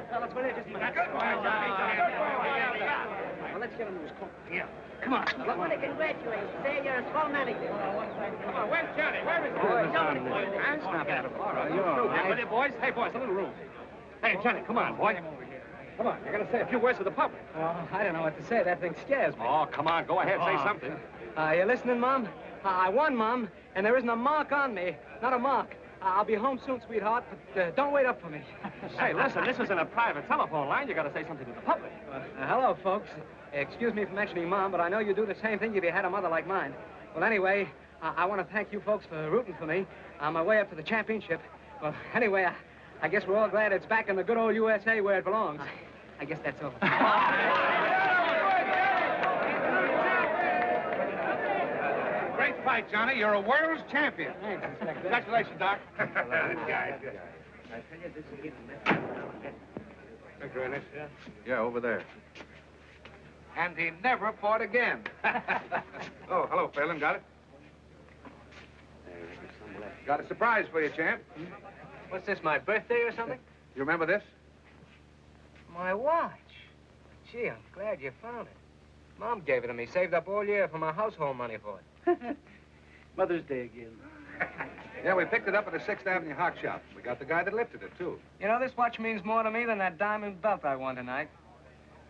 fellas. Will you just... Well, let's get him to his coat. Yeah. Come on. I want to congratulate you. Say you're a swell manager. Come on, where's Johnny? Where is he? Snap at him. All right, you're all right. Will you, boys? Hey, boys, a little room. Hey, Johnny, come on, boy. Come on, you're going to say a few words to the public. I don't know what to say. That thing scares me. Oh, come on, go ahead, say something. You listening, Mom? I won, Mom, and there isn't a mark on me. Not a mark. I'll be home soon, sweetheart, but don't wait up for me. Hey, listen, this isn't a private telephone line. You got to say something to the public. Hello, folks. Excuse me for mentioning Mom, but I know you'd do the same thing if you had a mother like mine. Well, anyway, I want to thank you folks for rooting for me on my way up to the championship. Well, anyway, I guess we're all glad it's back in the good old USA where it belongs. I guess that's all. Great fight, Johnny. You're a world's champion. Thanks, Inspector. Congratulations, Doc. Good guy. I tell you, this is getting Inspector, yeah, over there. And he never fought again. Oh, hello, Phelan. Got it? Got a surprise for you, champ. What's this, my birthday or something? You remember this? My watch. Gee, I'm glad you found it. Mom gave it to me, saved up all year for my household money for it. Mother's Day again. Yeah, we picked it up at the 6th Avenue Hock Shop. We got the guy that lifted it, too. You know, this watch means more to me than that diamond belt I won tonight.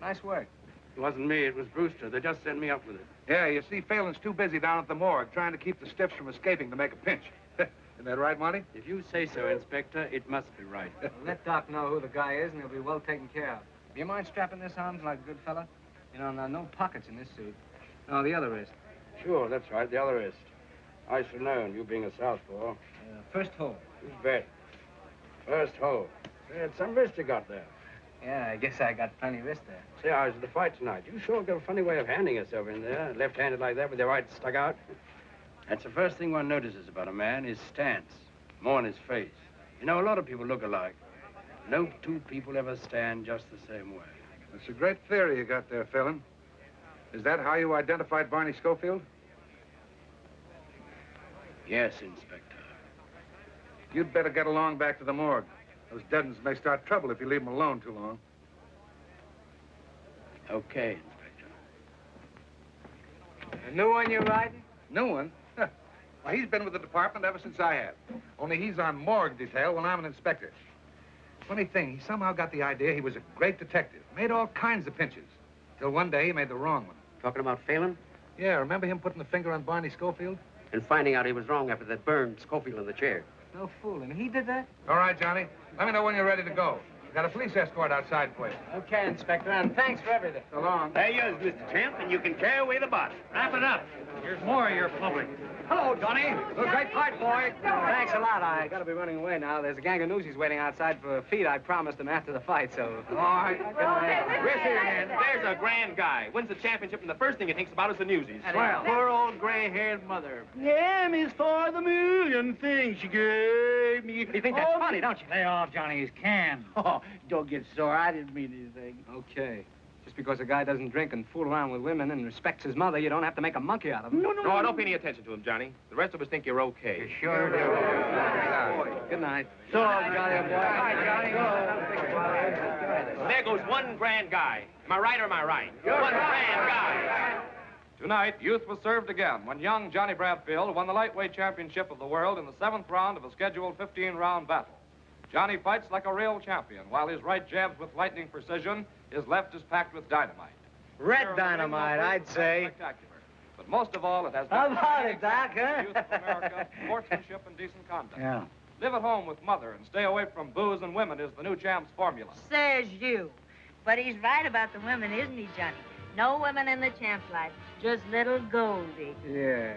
Nice work. It wasn't me, it was Brewster. They just sent me up with it. Yeah, you see, Phelan's too busy down at the morgue trying to keep the stiffs from escaping to make a pinch. Isn't that right, Monty? If you say so, Inspector, it must be right. Well, let Doc know who the guy is, and he'll be well taken care of. Do you mind strapping this on like a good fella? You know, no pockets in this suit. No, the other wrist. Sure, that's right, the other wrist. I should know, you being a southpaw. First hole. You bet. First hole. Hey, it's some wrist you got there. Yeah, I guess I got plenty of wrist there. Say, I was at the fight tonight. You sure got a funny way of handing yourself in there, left-handed like that with your right stuck out. That's the first thing one notices about a man, his stance, more in his face. You know, a lot of people look alike. No two people ever stand just the same way. That's a great theory you got there, Phelan. Is that how you identified Barney Schofield? Yes, Inspector. You'd better get along back to the morgue. Those dead ones may start trouble if you leave them alone too long. Okay, Inspector. A new one you're riding? New one? Well, he's been with the department ever since I have. Only he's on morgue detail when I'm an inspector. Funny thing, he somehow got the idea he was a great detective. Made all kinds of pinches. Till one day he made the wrong one. Talking about Phelan? Yeah, remember him putting the finger on Barney Schofield? And finding out he was wrong after that burned Schofield in the chair. No fooling. He did that? All right, Johnny. Let me know when you're ready to go. Got a police escort outside for you. Okay, Inspector, and thanks for everything. So long. There you is, Mr. Champ, and you can carry away the body. Wrap it up. Here's more of your public. Hello, Johnny. Well, great fight, boy. Thanks a lot. I gotta be running away now. There's a gang of newsies waiting outside for a feed I promised them after the fight, so... All right. We're here, man. There's a grand guy. Wins the championship, and the first thing he thinks about is the newsies. Swell. Poor old gray-haired mother. M is for the million things she gave me. You think that's funny, don't you? Lay off Johnny's can. Oh, don't get sore. I didn't mean anything. Okay. Just because a guy doesn't drink and fool around with women and respects his mother, you don't have to make a monkey out of him. No, don't pay any attention to him, Johnny. The rest of us think you're okay. You sure do. Good night. So long, Johnny. Bye, Johnny. There goes one grand guy. Am I right or am I right? One grand guy. Tonight, youth was served again when young Johnny Bradfield won the lightweight championship of the world in the 7th round of a scheduled 15-round battle. Johnny fights like a real champion, while his right jabs with lightning precision, his left is packed with dynamite. Red dynamite, I'd say. Spectacular. But most of all, it has... How about it, Doc, huh? Youth of America, sportsmanship and decent conduct. Yeah. Live at home with mother and stay away from booze and women is the new champ's formula. Says you. But he's right about the women, isn't he, Johnny? No women in the champ's life, just little Goldie. Yeah.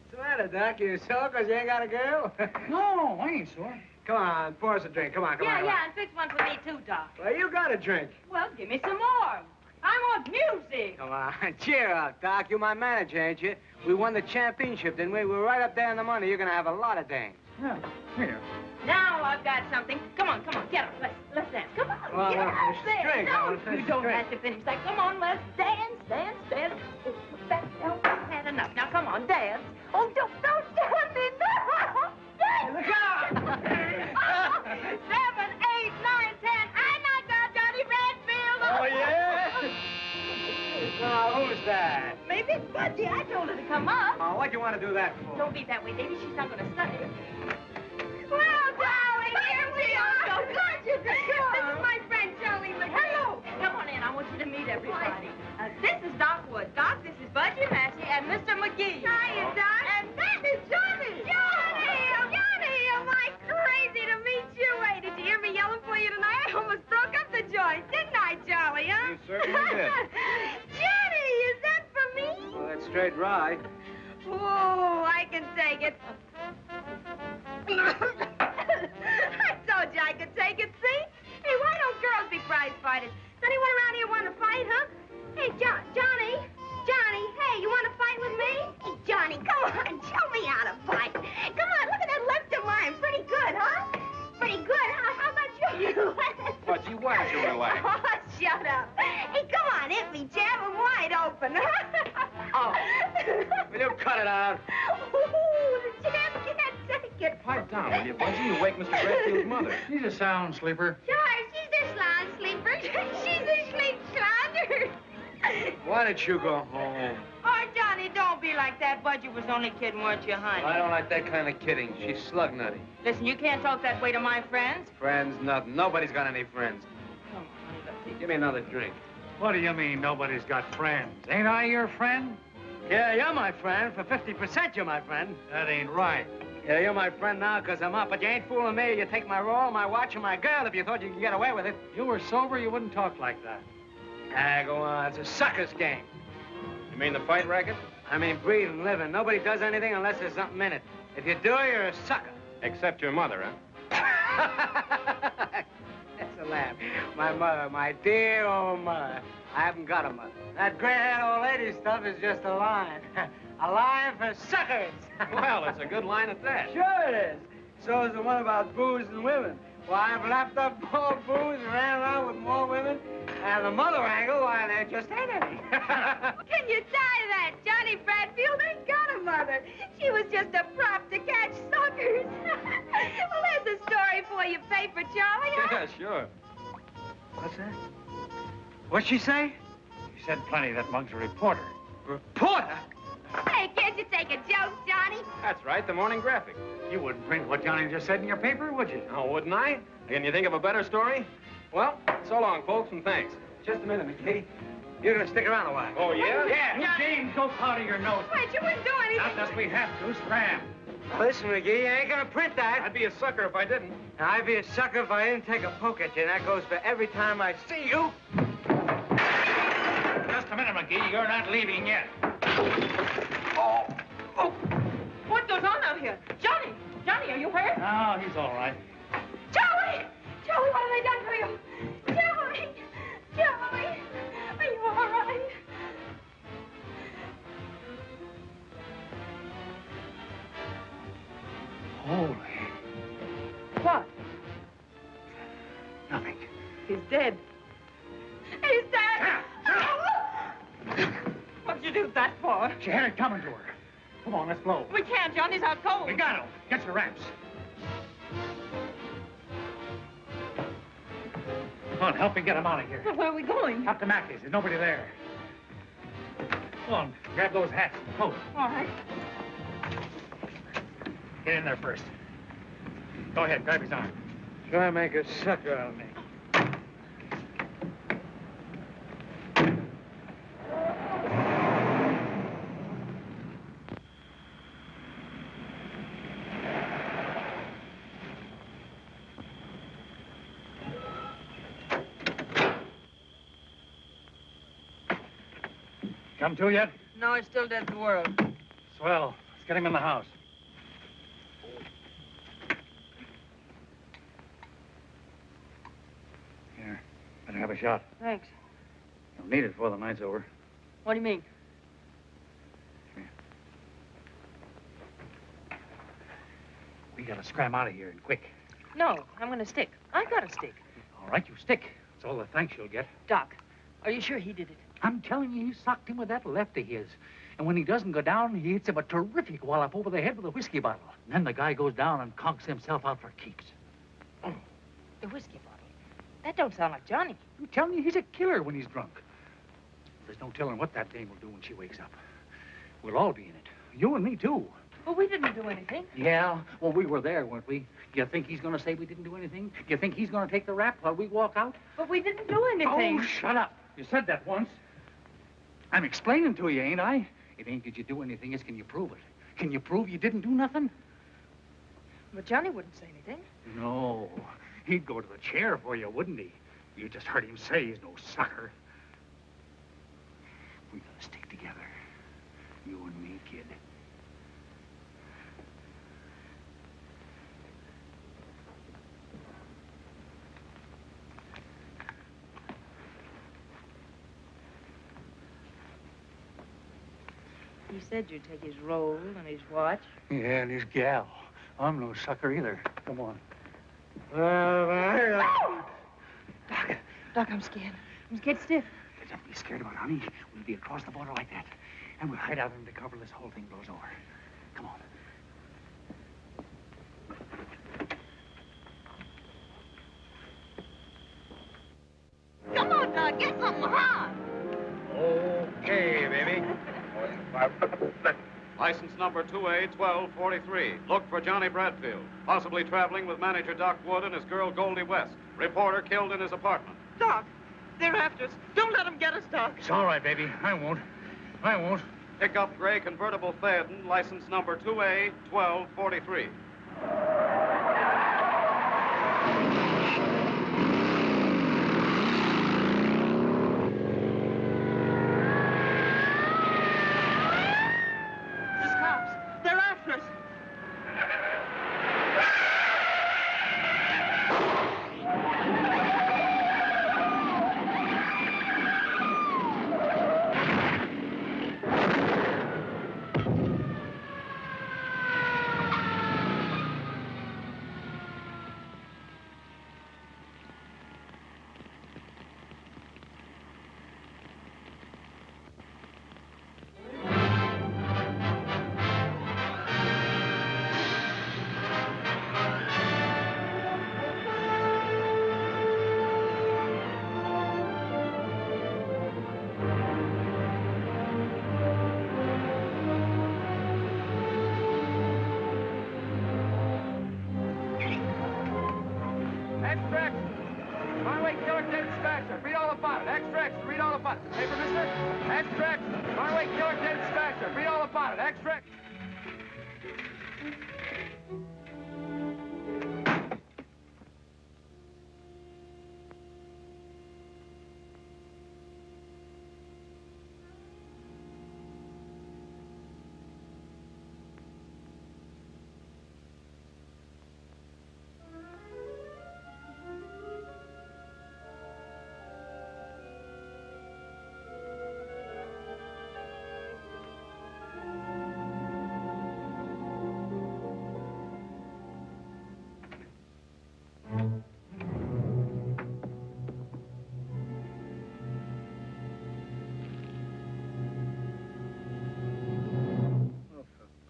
What's the matter, Doc? You sore because you ain't got a girl? No, I ain't sore. Come on, pour us a drink. Come on, come on. Yeah, and fix one for me, too, Doc. Well, you got a drink. Well, give me some more. I want music. Come on, cheer up, Doc. You're my manager, ain't you? We won the championship, didn't we? We're right up there in the money. You're going to have a lot of dames. Yeah, here. Now I've got something. Come on, get up. Let's dance. Come on, Well, get I wanna up finish this there. drink. No, you don't have to finish that. Come on, let's dance. Put that down. I've had enough. on, dance. Oh, don't stand me, no. Look out! 7, 8, 9, 10. I knocked out Johnny Redfield. Oh, yeah? Now, who's that? Maybe it's Budgie. I told her to come up. Oh, what'd you want to do that for? Don't be that way, Davy. She's not going to study. Well, darling, here we are. So glad you could come. This is my friend, Charlie McGee. Hello. Come on in. I want you to meet everybody. This is Doc Wood. Doc, this is Budgie Massey and Mr. McGee. Hiya, Doc. And that is Johnny. Johnny! Johnny, am I crazy to meet you? Hey, did you hear me yelling for you tonight? I almost broke up the joint, didn't I, Charlie, huh? You certainly did. Johnny, is that for me? Well, that's straight rye. Oh, I can take it. I told you I could take it, see? Hey, why don't girls be prize fighters? Does anyone around here want to fight, huh? Hey, Johnny, hey, you want to fight with me? Hey, Johnny, come on, show me how to fight. Come on, look at that left of mine. Pretty good, huh? Pretty good, huh? How about you? Budgie, why don't you relax? Oh, shut up. Hey, come on, hit me, jab him wide open. Oh, will you cut it out? Ooh, the jab can't take it. Pipe down, will you, Budgie? You wake Mr. Redfield's mother. She's a sound sleeper. Sure, she's a slan sleeper. She's a sleep slander. Why don't you go home? Oh, Johnny, don't be like that. Budgie was only kidding, weren't you, honey? I don't like that kind of kidding. She's slug nutty. Listen, you can't talk that way to my friends. Friends, nothing. Nobody's got any friends. Come on, honey, let's Give me another drink. What do you mean nobody's got friends? Ain't I your friend? Yeah, you're my friend. For 50%, you're my friend. That ain't right. Yeah, you're my friend now because I'm up, but you ain't fooling me. You take my roll, my watch, and my girl if you thought you could get away with it. You were sober, you wouldn't talk like that. Ah, go on. It's a sucker's game. You mean the fight racket? I mean, breathing, living. Nobody does anything unless there's something in it. If you do, you're a sucker. Except your mother, huh? That's a laugh. My mother, my dear old mother. I haven't got a mother. That gray-haired old lady stuff is just a line. A line for suckers. Well, it's a good line at that. Sure it is. So is the one about booze and women. Why, I've lapped up more booze and ran around with more women. And the mother angle, why, there just ain't any. Can you tie that? Johnny Bradfield ain't got a mother. She was just a prop to catch suckers. Well, there's a story for you, paper, Charlie, huh? Yeah, sure. What's that? What'd she say? She said plenty. That mug's a reporter. Reporter? Hey, can't you take a joke, Johnny? That's right, the Morning Graphic. You wouldn't print what Johnny just said in your paper, would you? Oh, wouldn't I? Can you think of a better story? Well, so long, folks, and thanks. Just a minute, McGee. You're gonna stick around a while. Oh, yeah? Yeah. You James, go powder your nose. Wait, you wouldn't do anything. Not unless we have to. Scram. Listen, McGee, you ain't gonna print that. I'd be a sucker if I didn't. Now, I'd be a sucker if I didn't take a poke at you, and that goes for every time I see you. Just a minute, McGee. You're not leaving yet. Oh. What goes on out here? Johnny, are you hurt? Oh, he's all right. Charlie, what have they done to you? Charlie, are you all right? Holy. What? Nothing. He's dead. He's dead. What'd you do that for? She had it coming to her. Come on, let's blow. We can't, Johnny's out cold. We got him. Get your wraps. Come on, help me get him out of here. Where are we going? Up to Mackey's. There's nobody there. Come on, grab those hats and coat. All right. Get in there first. Go ahead, grab his arm. Try to make a sucker out of me. Come to yet? No, he's still dead to the world. Swell. Let's get him in the house. Here, better have a shot. Thanks. You'll need it before the night's over. What do you mean? Here. We gotta scram out of here and quick. No, I'm gonna stick. I got a stick. All right, you stick. That's all the thanks you'll get. Doc, are you sure he did it? I'm telling you, you socked him with that left of his. And when he doesn't go down, he hits him a terrific wallop over the head with a whiskey bottle. And then the guy goes down and conks himself out for keeps. The whiskey bottle. That don't sound like Johnny. I'm telling you, he's a killer when he's drunk. There's no telling what that dame will do when she wakes up. We'll all be in it. You and me, too. Well, we didn't do anything. Yeah, well, we were there, weren't we? You think he's going to say we didn't do anything? You think he's going to take the rap while we walk out? But we didn't do anything. Oh, shut up. You said that once. I'm explaining to you, ain't I? It ain't did you do anything, it's can you prove it? Can you prove you didn't do nothing? But Johnny wouldn't say anything. No. He'd go to the chair for you, wouldn't he? You just heard him say he's no sucker. We gotta stick together. You and me, kid. He said you'd take his roll and his watch. Yeah, and his gal. I'm no sucker either. Come on. Doc, I'm scared. I'm scared stiff. Don't be scared about it, honey. We'll be across the border like that. And we'll hide out under cover till this whole thing blows over. Come on. Come on, Doc, get something hot. Okay, baby. License number 2A1243. Look for Johnny Bradfield, possibly traveling with manager Doc Wood and his girl Goldie West. Reporter killed in his apartment. Doc, they're after us. Don't let them get us, Doc. It's all right, baby. I won't. I won't. Pick up gray convertible Phaeton, license number 2A1243. There's cops. They're after us. Extract! Runaway killer dead dispatcher. Read all about it. Extract! Read all about it. Paper, mister? Extract! Runaway killer dead dispatcher. Read all about it. Extract!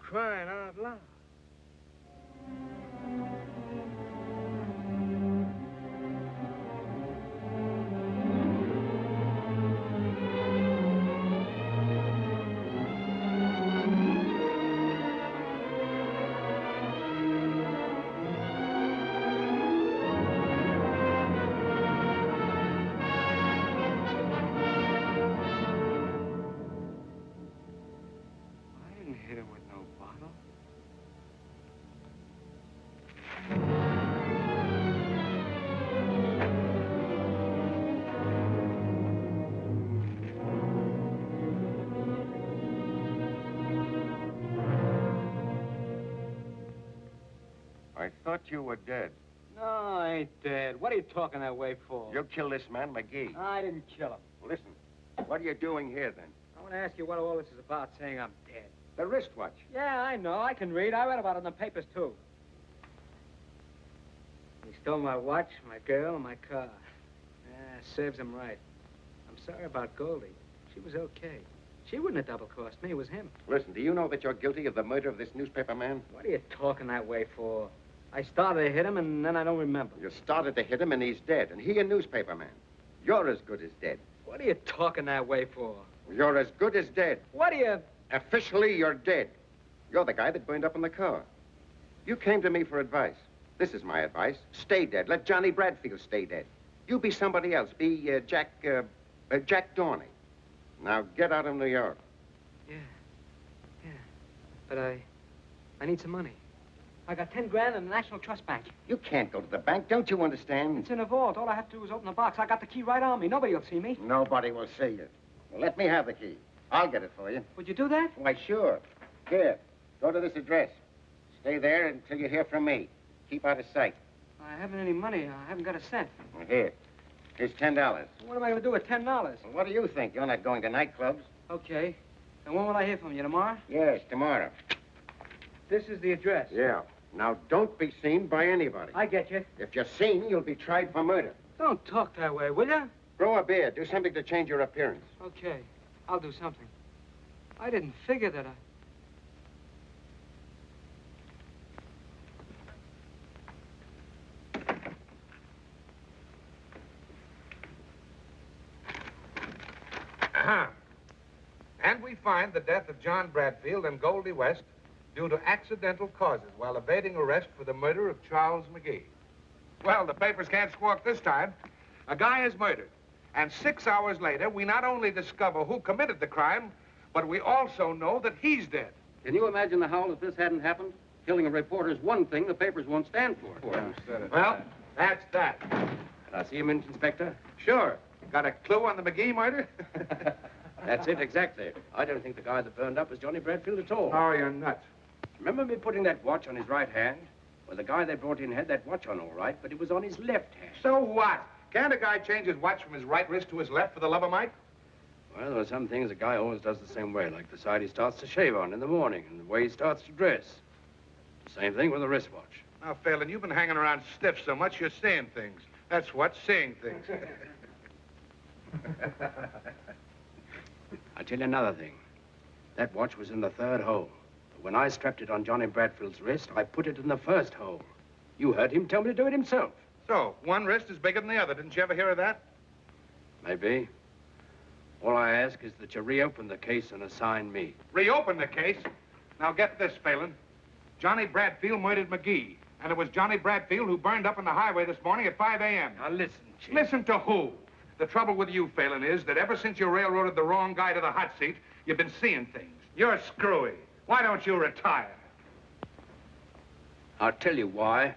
Crying out loud. I didn't hit him with no bottle. I thought you were dead. No, I ain't dead. What are you talking that way for? You killed this man, McGee. I didn't kill him. Listen, what are you doing here, then? I want to ask you what all this is about, saying I'm dead. The wristwatch. Yeah, I know. I can read. I read about it in the papers, too. He stole my watch, my girl, and my car. Yeah, serves him right. I'm sorry about Goldie. She was okay. She wouldn't have double-crossed me. It was him. Listen, do you know that you're guilty of the murder of this newspaper man? What are you talking that way for? I started to hit him, and then I don't remember. You started to hit him, and he's dead. And he a newspaper man. You're as good as dead. What are you talking that way for? You're as good as dead. What are you... Officially, you're dead. You're the guy that burned up in the car. You came to me for advice. This is my advice. Stay dead. Let Johnny Bradfield stay dead. You be somebody else. Be Jack Dorney. Now get out of New York. Yeah. But I need some money. I got 10 grand in the National Trust Bank. You can't go to the bank. Don't you understand? It's in a vault. All I have to do is open the box. I got the key right on me. Nobody will see me. Nobody will see you. Well, let me have the key. I'll get it for you. Would you do that? Why, sure. Here, go to this address. Stay there until you hear from me. Keep out of sight. I haven't any money. I haven't got a cent. Well, here. Here's $10. What am I going to do with $10? Well, what do you think? You're not going to nightclubs. Okay. And when will I hear from you? Tomorrow? Yes, tomorrow. This is the address. Yeah. Now, don't be seen by anybody. I get you. If you're seen, you'll be tried for murder. Don't talk that way, will you? Grow a beard. Do something to change your appearance. Okay. I'll do something. I didn't figure that And we find the death of John Bradfield and Goldie West due to accidental causes while evading arrest for the murder of Charles McGee. Well, the papers can't squawk this time. A guy is murdered. And 6 hours later, we not only discover who committed the crime, but we also know that he's dead. Can you imagine the howl if this hadn't happened? Killing a reporter's one thing the papers won't stand for. Well, that's that. Can I see him, Inspector? Sure. Got a clue on the McGee murder? That's it, exactly. I don't think the guy that burned up was Johnny Bradfield at all. Oh, you're nuts. Remember me putting that watch on his right hand? Well, the guy they brought in had that watch on all right, but it was on his left hand. So what? Can't a guy change his watch from his right wrist to his left for the love of Mike? Well, there are some things a guy always does the same way, like the side he starts to shave on in the morning and the way he starts to dress. Same thing with a wristwatch. Now, Phelan, you've been hanging around stiff so much you're seeing things. That's what, seeing things. I'll tell you another thing. That watch was in the third hole. But when I strapped it on Johnny Bradfield's wrist, I put it in the first hole. You heard him tell me to do it himself. So, one wrist is bigger than the other. Didn't you ever hear of that? Maybe. All I ask is that you reopen the case and assign me. Reopen the case? Now, get this, Phelan. Johnny Bradfield murdered McGee. And it was Johnny Bradfield who burned up on the highway this morning at 5 a.m. Now, listen, Chief. Listen to who? The trouble with you, Phelan, is that ever since you railroaded the wrong guy to the hot seat, you've been seeing things. You're screwy. Why don't you retire? I'll tell you why.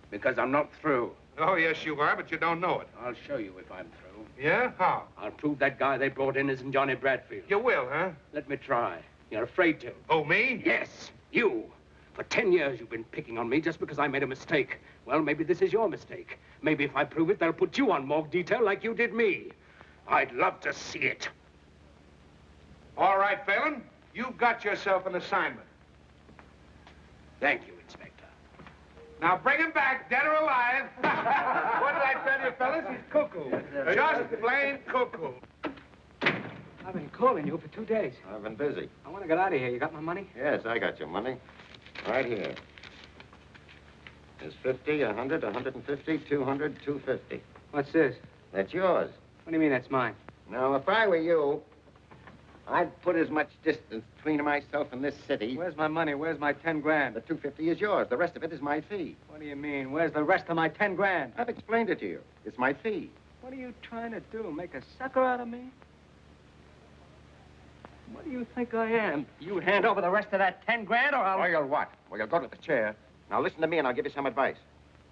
Because I'm not through. Oh, yes, you are, but you don't know it. I'll show you if I'm through. Yeah? How? I'll prove that guy they brought in isn't Johnny Bradfield. You will, huh? Let me try. You're afraid to. Oh, me? Yes, you. For 10 years you've been picking on me just because I made a mistake. Well, maybe this is your mistake. Maybe if I prove it, they'll put you on morgue detail like you did me. I'd love to see it. All right, Phelan. You've got yourself an assignment. Thank you, Inspector. Now bring him back, dead or alive. What did I tell you, fellas? He's cuckoo. Just plain cuckoo. I've been calling you for 2 days. I've been busy. I want to get out of here. You got my money? Yes, I got your money. Right here. There's 50, 100, 150, 200, 250. What's this? That's yours. What do you mean that's mine? Now, if I were you, I'd put as much distance between myself and this city. Where's my money? Where's my 10 grand? The 250 is yours. The rest of it is my fee. What do you mean? Where's the rest of my 10 grand? I've explained it to you. It's my fee. What are you trying to do? Make a sucker out of me? What do you think I am? You hand over the rest of that 10 grand or I'll... Or you'll what? Well, you'll go to the chair. Now, listen to me and I'll give you some advice.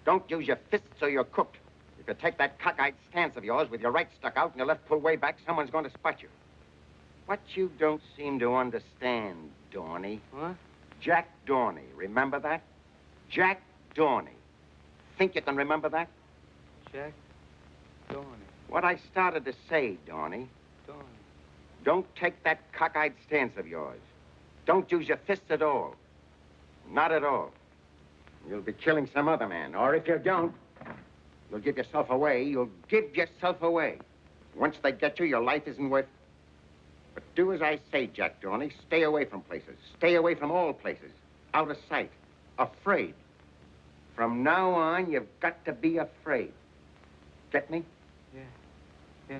Don't use your fists or you're cooked. If you take that cockeyed stance of yours with your right stuck out and your left pulled way back, someone's going to spot you. What you don't seem to understand, Dorney. What? Jack Dorney. Remember that? Jack Dorney. Think you can remember that? Jack Dorney. What I started to say, Dorney. Dorney. Don't take that cockeyed stance of yours. Don't use your fists at all. Not at all. You'll be killing some other man. Or if you don't, you'll give yourself away. You'll give yourself away. Once they get you, your life isn't worth... But do as I say, Jack Dorney. Stay away from places. Stay away from all places. Out of sight. Afraid. From now on, you've got to be afraid. Get me? Yeah.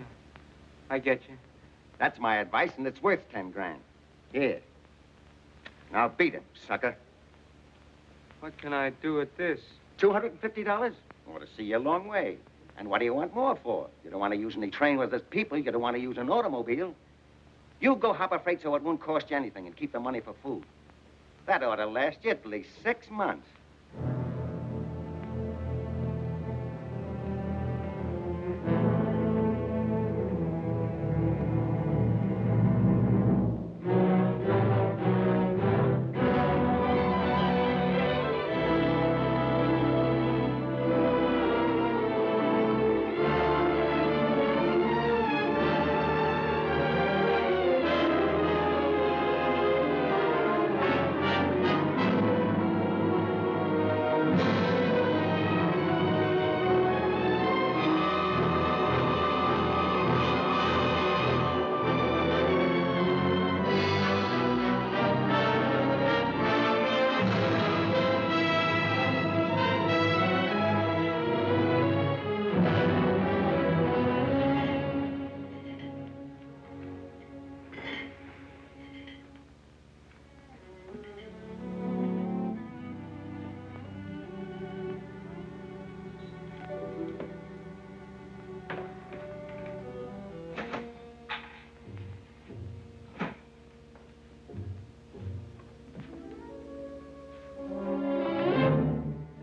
I get you. That's my advice, and it's worth 10 grand. Here. Now beat it, sucker. What can I do with this? $250? I want to see you a long way. And what do you want more for? You don't want to use any train with us people. You don't want to use an automobile. You go hop a freight so it won't cost you anything and keep the money for food. That ought to last you at least 6 months.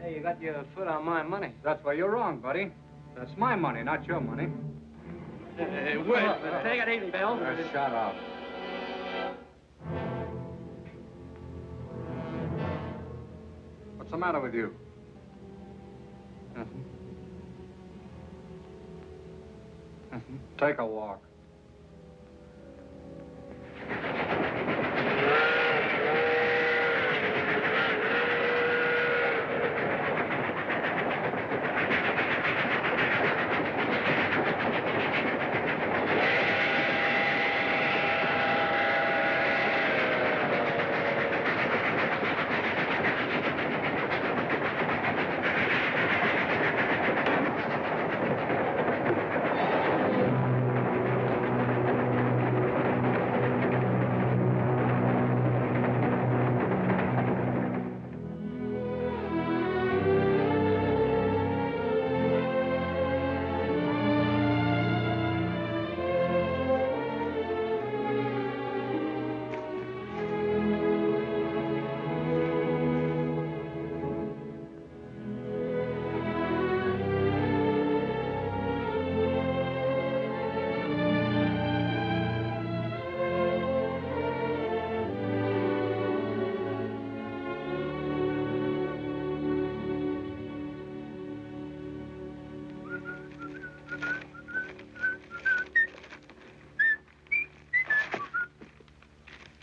You got your foot on my money. That's where you're wrong, buddy. That's my money, not your money. Hey, wait. Take it easy, Bill. Shut up. What's the matter with you? Nothing. Take a walk.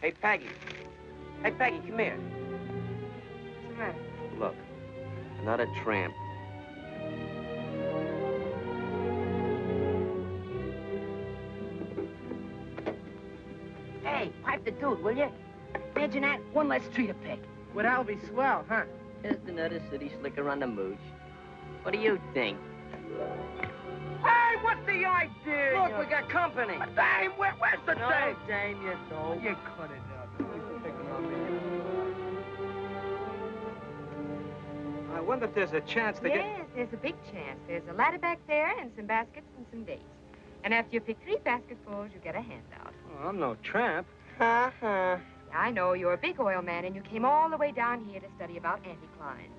Hey, Peggy. Hey, Peggy, come here. What's the matter? Look, another tramp. Hey, pipe the dude, will you? Imagine that, one less tree to pick. Well, that'll be swell, huh? Just another city slicker on the mooch. What do you think? Hey, what's the idea? Look, we got company. Dame, where's the No, dame? Dame, you don't. You cut it out. I wonder if there's a chance to get... Yes, there's a big chance. There's a ladder back there and some baskets and some dates. And after you pick 3 basketfuls, you get a handout. Oh, I'm no tramp. Uh-huh. I know you're a big oil man, and you came all the way down here to study about anticlines.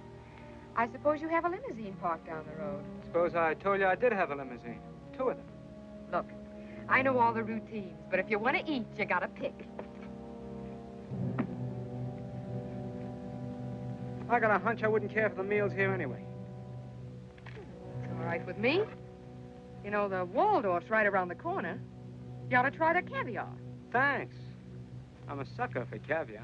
I suppose you have a limousine parked down the road. Suppose I told you I did have a limousine. 2 of them. Look, I know all the routines, but if you want to eat, you gotta pick. I got a hunch I wouldn't care for the meals here anyway. It's all right with me. You know, the Waldorf's right around the corner. You ought to try the caviar. Thanks. I'm a sucker for caviar.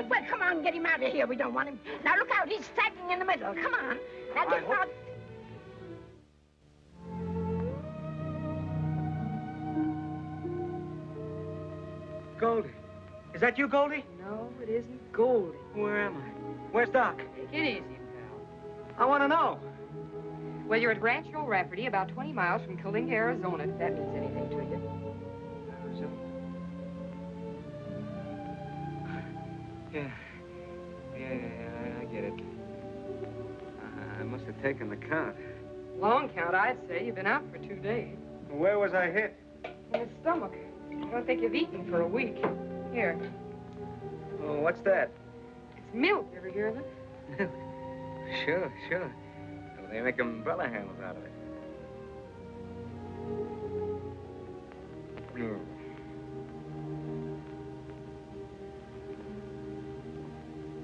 Well, come on, get him out of here. We don't want him. Now, look out. He's sagging in the middle. Come on. Now, get him out. Goldie. Is that you, Goldie? No, it isn't Goldie. Where am I? Where's Doc? Take it easy, pal. I want to know. Well, you're at Rancho Rafferty, about 20 miles from Kalinga, Arizona, if that means anything to you. Yeah, I get it. I must have taken the count. Long count, I'd say. You've been out for 2 days. Where was I hit? In the stomach. I don't think you've eaten for a week. Here. Oh, what's that? It's milk. Ever hear of it? Sure. Well, they make umbrella handles out of it.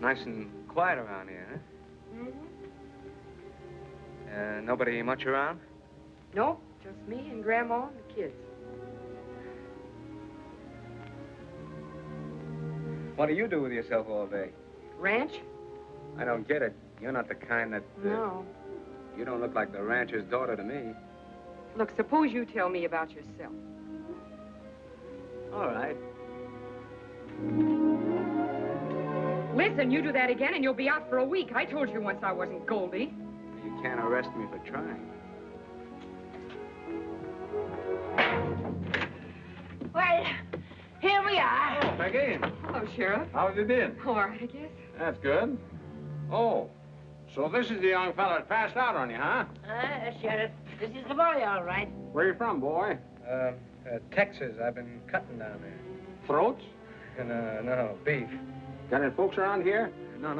Nice and quiet around here, huh? Mm-hmm. Nobody much around? Nope, just me and Grandma and the kids. What do you do with yourself all day? Ranch? I don't get it. You're not the kind that... No. You don't look like the rancher's daughter to me. Look, suppose you tell me about yourself. All right. Listen, you do that again and you'll be out for a week. I told you once I wasn't Goldie. You can't arrest me for trying. Well, here we are. Oh, Peggy. Hello, Sheriff. How have you been? All right, I guess. That's good. Oh, so this is the young fella that passed out on you, huh? Sheriff, this is the boy, all right. Where you from, boy? Texas. I've been cutting down there. Throats? No, beef. Got any folks around here? No.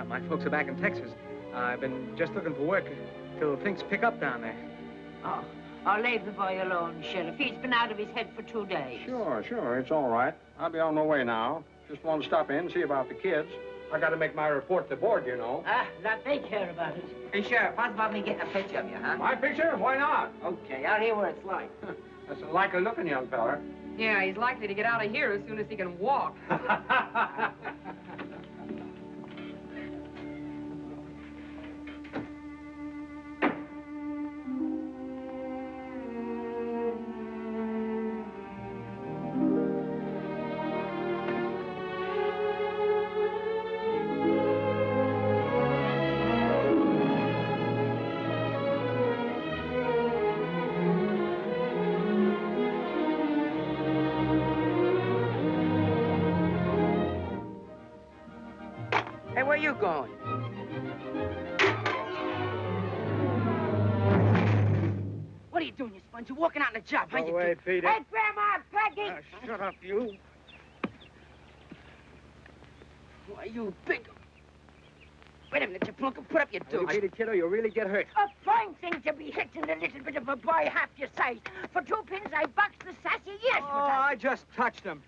My folks are back in Texas. I've been just looking for work till things pick up down there. Oh, I'll leave the boy alone, Sheriff. He's been out of his head for 2 days. Sure. It's all right. I'll be on my way now. Just want to stop in and see about the kids. I got to make my report to the board, you know. That they care about it. Hey, Sheriff, how's about me getting a picture of you, huh? My picture? Why not? Okay, out here where it's light. That's a likely looking young fella. Yeah, he's likely to get out of here as soon as he can walk. Hey, where you going? What are you doing, you sponge? You're walking out on the job, huh? Go away, Peter. Hey, Grandma, Peggy! Shut up, you. Why, you big... Wait a minute, you plunk, put up your You dukes. beat it, kiddo, you'll really get hurt. A fine thing to be hitting a little bit of a boy half your size. For 2 pins, I boxed the sassy years. Oh, I just touched him.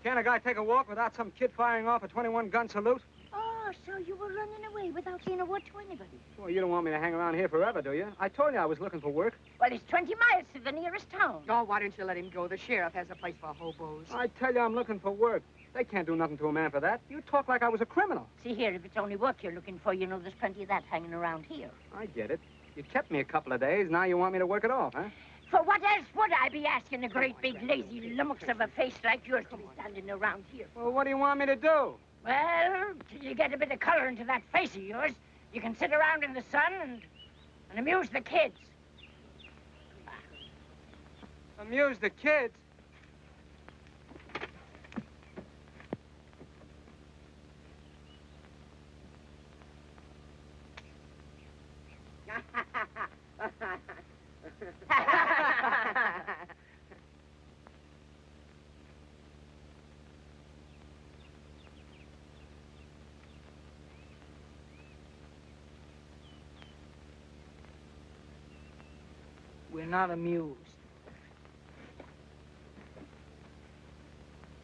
Can't a guy take a walk without some kid firing off a 21-gun salute? Oh, so you were running away without saying a word to anybody? Well, you don't want me to hang around here forever, do you? I told you I was looking for work. Well, it's 20 miles to the nearest town. Oh, why don't you let him go? The sheriff has a place for hobos. I tell you I'm looking for work. They can't do nothing to a man for that. You talk like I was a criminal. See here, if it's only work you're looking for, you know there's plenty of that hanging around here. I get it. You kept me a couple of days. Now you want me to work it off, huh? For what else would I be asking a great big lazy lummox of a face like yours to be standing around here? Well, what do you want me to do? Well, till you get a bit of color into that face of yours, you can sit around in the sun and amuse the kids. Amuse the kids? We're not amused.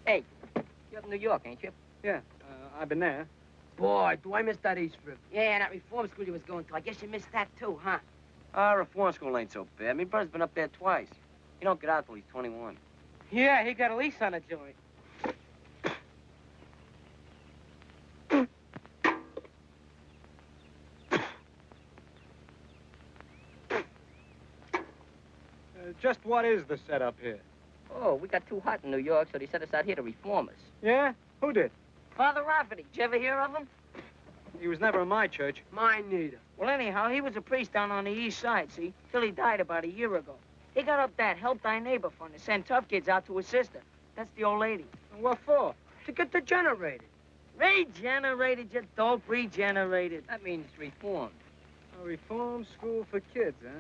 Hey, you're up in New York, ain't you? Yeah, I've been there. Boy, do I miss that East River. Yeah, and that reform school you was going to. I guess you missed that too, huh? Reform school ain't so bad. Me brother's been up there twice. He don't get out till he's 21. Yeah, he got a lease on a joint. Just what is the setup here? Oh, we got too hot in New York, so they sent us out here to reform us. Yeah? Who did? Father Rafferty, did you ever hear of him? He was never in my church. Mine neither. Well, anyhow, he was a priest down on the east side, see? Till he died about a year ago. He got up that Help Thy Neighbor fund to send tough kids out to his sister. That's the old lady. And what for? To get degenerated. Regenerated, you dope, regenerated. That means reformed. A reform school for kids, huh?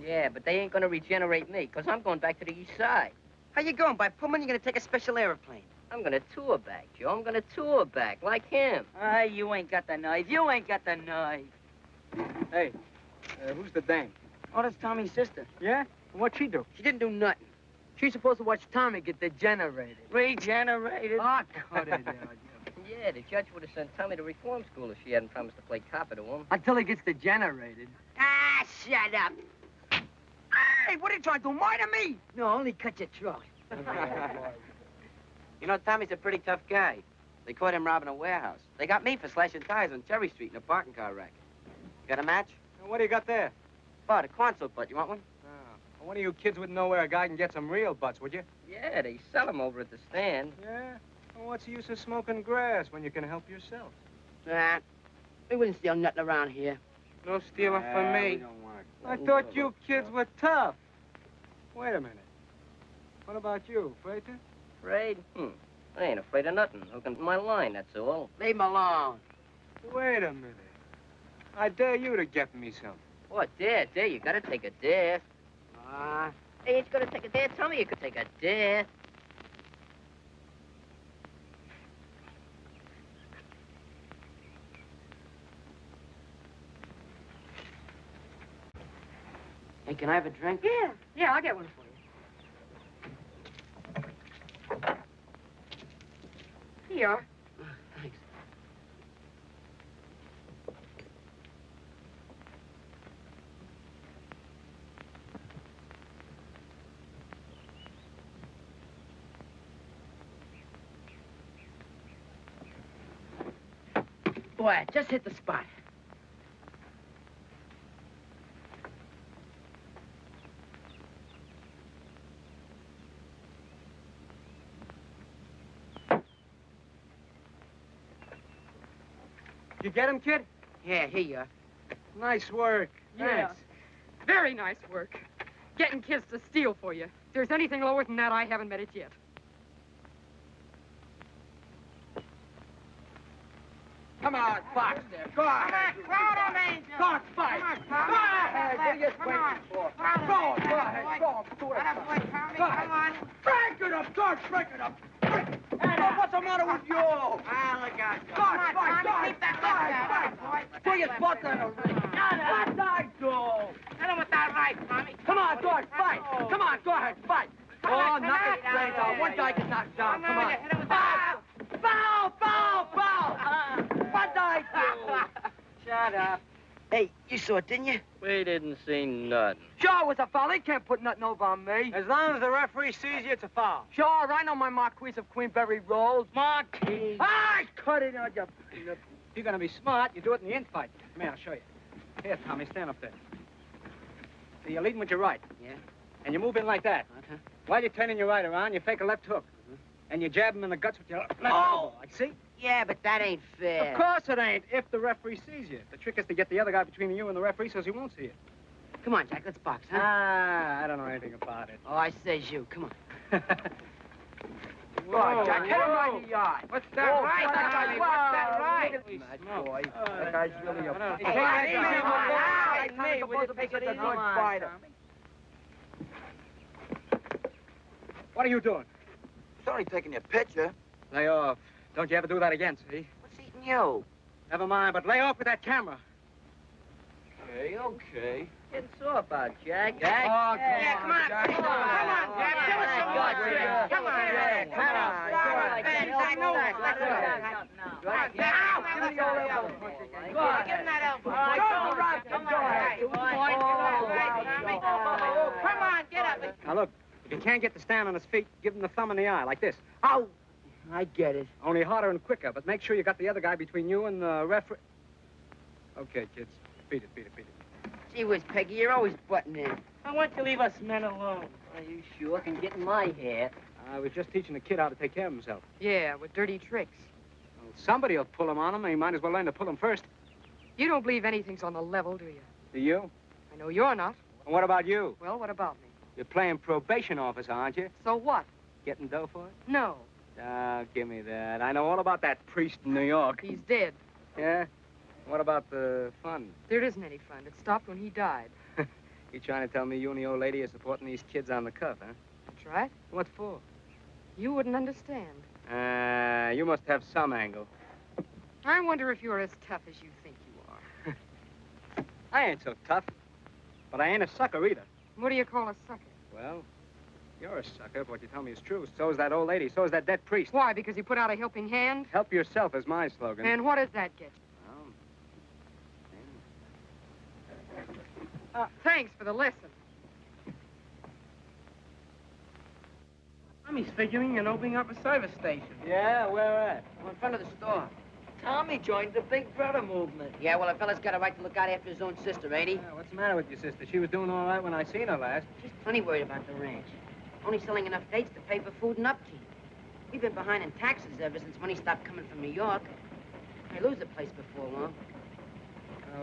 Yeah, but they ain't gonna regenerate me, because I'm going back to the east side. How you going? By Pullman, you're gonna take a special airplane. I'm gonna tour back, Joe. I'm gonna tour back, like him. Ah, you ain't got the knife. You ain't got the knife. Hey, who's the dame? Oh, that's Tommy's sister. Yeah? What'd she do? She didn't do nothing. She's supposed to watch Tommy get degenerated. Regenerated? Ah, cut it out. Yeah, the judge would have sent Tommy to reform school if she hadn't promised to play copper to him. Until he gets degenerated. Ah, shut up. Hey, what are you trying to do? Murder me? No, only cut your throat. You know, Tommy's a pretty tough guy. They caught him robbing a warehouse. They got me for slashing tires on Cherry Street in a parking car wreck. Got a match? And what do you got there? Bud, a corn silk butt. You want one? Oh, one of you kids wouldn't know where a guy can get some real butts, would you? Yeah, they sell them over at the stand. Yeah? Well, what's the use of smoking grass when you can help yourself? Nah, we wouldn't steal nothing around here. No stealing from me. I thought you kids were tough. Wait a minute. What about you, afraid to? Afraid? I ain't afraid of nothing. Hooking my line, that's all. Leave him alone. Wait a minute. I dare you to get me some. What, dare? You gotta take a dare. Hey, ain't you gonna take a dare? Tell me you could take a dare. Hey, can I have a drink? Yeah, I'll get one for you. Here you are. Thanks. Boy, I just hit the spot. You get him, kid? Yeah, here you are. Nice work. Yeah. Thanks. Very nice work. Getting kids to steal for you. If there's anything lower than that, I haven't met it yet. Come on, Fox there. Go ahead. Go on, fight. Go ahead. What are you waiting for? Go on, go ahead. Go on. Do it. Go ahead. Break it up, George. Break it up. What's the matter with you? Ah, look out. Go on, fight. Go ahead. Go ahead, fight. Put your butt in the ring. What I do? Hit him with that right, Tommy. Come on, George, fight. Come on, go ahead, fight. Oh, knock his brains out. One guy gets knocked down. Come on. Foul! Foul! Foul! What I do? Shut up. Hey, you saw it, didn't you? We didn't see nothing. Sure, it was a foul. He can't put nothing over on me. As long as the referee sees you, it's a foul. Sure, I know my Marquise of Queenberry rolls. Marquis. Ah, cut it out, you... If you're gonna be smart, you do it in the infight. Come here, I'll show you. Here, Tommy, stand up there. So you're leading with your right. Yeah. And you move in like that. Okay. While you're turning your right around, you fake a left hook. And you jab him in the guts with your left elbow. Like, see? Yeah, but that ain't fair. Of course it ain't, if the referee sees you. The trick is to get the other guy between you and the referee so he won't see you. Come on, Jack, let's box, huh? Ah, I don't know anything about it. Oh, I says you. Come on. Whoa, Go on, Jack, hit him right in the yard. What's that right, that guy, Tommy? what's What's that that right? right? That boy. That guy's really a... Hey, Hey, hey, easy, hey, boy. hey, Hey, supposed to be such a good fighter. What are you doing? It's only taking your picture. Lay off. Don't you ever do that again, see? What's eating you? Never mind, but lay off with that camera. Okay. Getting sore about, Jack. Oh, come on, come on, Jack. come on, Jack. Give us some more, Jack. Come on, Jack. Come on. Hey, Jack, no. Give me your elbow. Go on. Give him that elbow. Come on, get up. Now, look, if you can't get the stand on his feet, give him the thumb in the eye, like this. Oh, I get it. Only harder and quicker, but make sure you got the other guy between you and the referee. Okay, kids. Beat it, beat it, beat it. Gee whiz, Peggy, you're always butting in. I want you to leave us men alone. Well, you sure can get in my hair. I was just teaching a kid how to take care of himself. Yeah, with dirty tricks. Well, somebody will pull him on him, and he might as well learn to pull him first. You don't believe anything's on the level, do you? Do you? I know you're not. And what about you? Well, what about me? You're playing probation officer, aren't you? So what? Getting dough for it? No. Ah, give me that. I know all about that priest in New York. He's dead. Yeah? What about the fund? There isn't any fund. It stopped when he died. You trying to tell me you and the old lady are supporting these kids on the cuff, huh? That's right. What for? You wouldn't understand. You must have some angle. I wonder if you're as tough as you think you are. I ain't so tough, but I ain't a sucker either. What do you call a sucker? Well, you're a sucker if what you tell me is true. So is that old lady. So is that dead priest. Why, because you put out a helping hand? Help yourself is my slogan. And what does that get you? Thanks for the lesson. Tommy's figuring on opening up a service station. Yeah, where at? In front of the store. Tommy joined the Big Brother movement. Yeah, well, a fella's got a right to look out after his own sister, ain't he? Yeah, what's the matter with your sister? She was doing all right when I seen her last. She's plenty worried about the ranch. Only selling enough dates to pay for food and upkeep. We've been behind in taxes ever since money stopped coming from New York. I lose the place before long.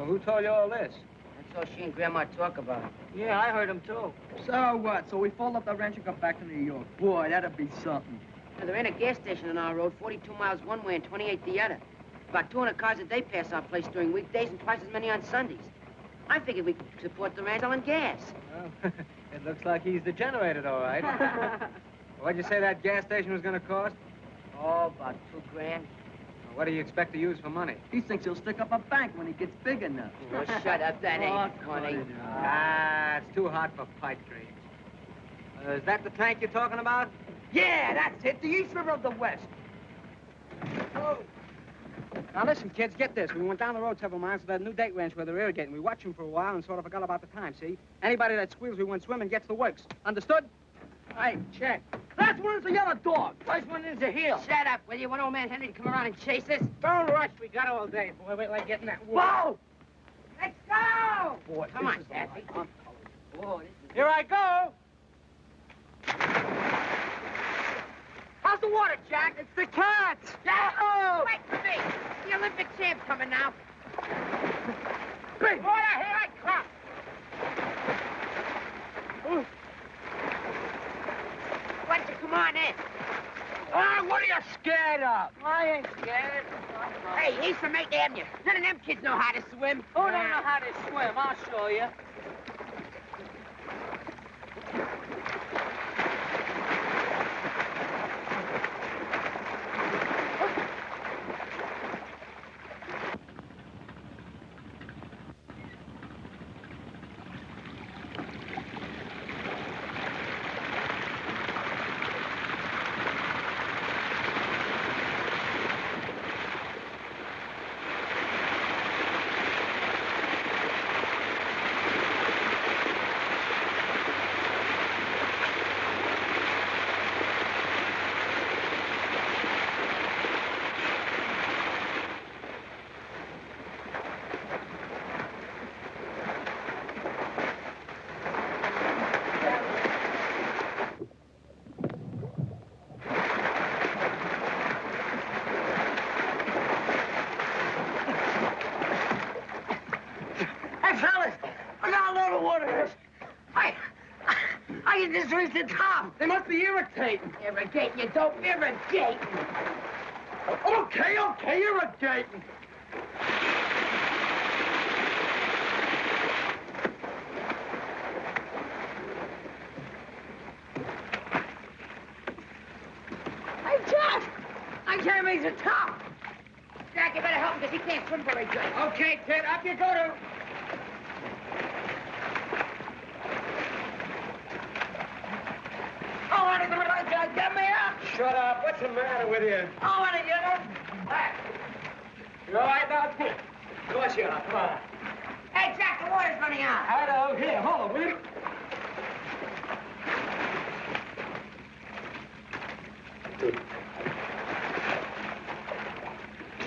Who told you all this? That's all she and Grandma talk about. Yeah, I heard him too. So what? So we fold up the ranch and go back to New York. Boy, that'd be something. Now, there ain't a gas station on our road, 42 miles one way and 28 the other. About 200 cars a day pass our place during weekdays and twice as many on Sundays. I figured we could support the ranch selling gas. Well, it looks like he's degenerated, all right. What'd you say that gas station was going to cost? Oh, about $2 grand. What do you expect to use for money? He thinks he'll stick up a bank when he gets big enough. Oh, shut up, that ain't funny. Ah, it's too hot for pipe dreams. Is that the tank you're talking about? Yeah, that's it. The East River of the West. Oh. Now, listen, kids, get this. We went down the road several miles to that new date ranch where they're irrigating. We watched them for a while and sort of forgot about the time, see? Anybody that squeals we went swimming gets the works. Understood? Hey, check. Last one is a yellow dog. First one is a heel. Shut up, will you? Want old man Henry to come around and chase us? Don't rush. We got all day, boy. Wait like getting that wood. Whoa! Let's go! Boy, Come on, Daffy. Boy, this is... Here I go. How's the water, Jack? It's the cats. Oh! Wait for me. The Olympic champ coming now. Big Water, here I come. Why don't you come on in? Ah, what are you scared of? I ain't scared. Hey, East from 8th Avenue. None of them kids know how to swim. Who don't know how to swim? I'll show you. I just reached the top. They must be irritating. Irrigating, you dope. Irrigating. Okay, irrigating. Hey, Jack! I can't reach the top. Jack, you better help him because he can't swim very good. Okay, kid, up you go to... Get me up! Shut up. What's the matter with you? I want to get up. Back. You all right now, kid? Of course you are. Come on. Hey, Jack, the water's running out. Hello. Here, hold on, will you?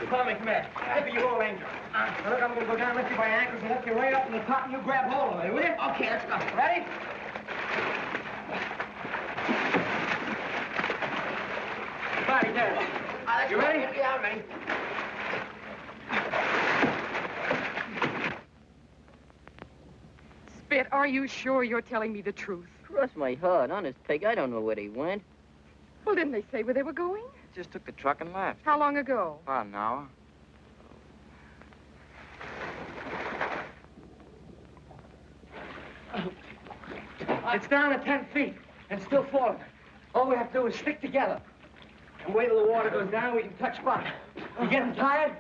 Tommy, come here. Give me your old angel. Now, look, I'm going to go down, lift you by your ankles, and lift you right up in the top, and you grab hold of it, will you? Okay, let's go. Ready? Body down. You ready? Yeah, I'm ready. Spit, are you sure you're telling me the truth? Cross my heart. Honest, Peg, I don't know where they went. Well, didn't they say where they were going? Just took the truck and left. How long ago? About an hour. It's down to 10 feet and still falling. All we have to do is stick together. And wait till the water goes down, we can touch bottom. You getting tired?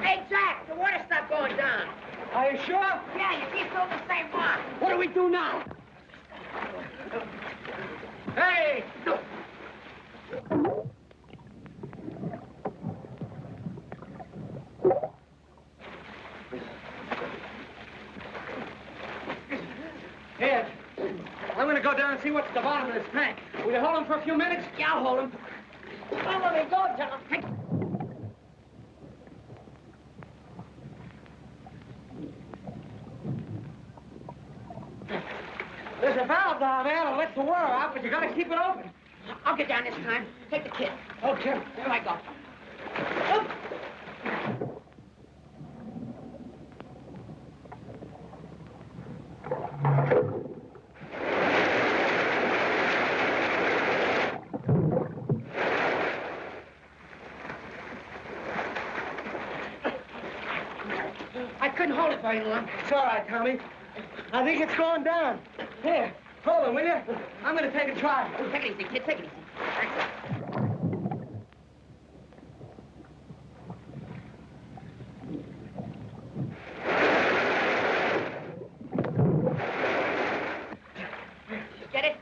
Hey, Jack, the water stopped going down. Are you sure? Yeah, you see, it's still the same mark. What do we do now? Hey! Here, I'm gonna go down and see what's at the bottom of this tank. Will you hold him for a few minutes? Yeah, I'll hold him. Don't let me go, John. There's a valve down there that lets the water out, but you gotta keep it open. I'll get down this time. Take the kid. Okay. There I go. I couldn't hold it very long. It's all right, Tommy. I think it's going down. Here, hold it, will you? I'm gonna take a try. Take it easy, kid. Take it easy. That's it. Get it?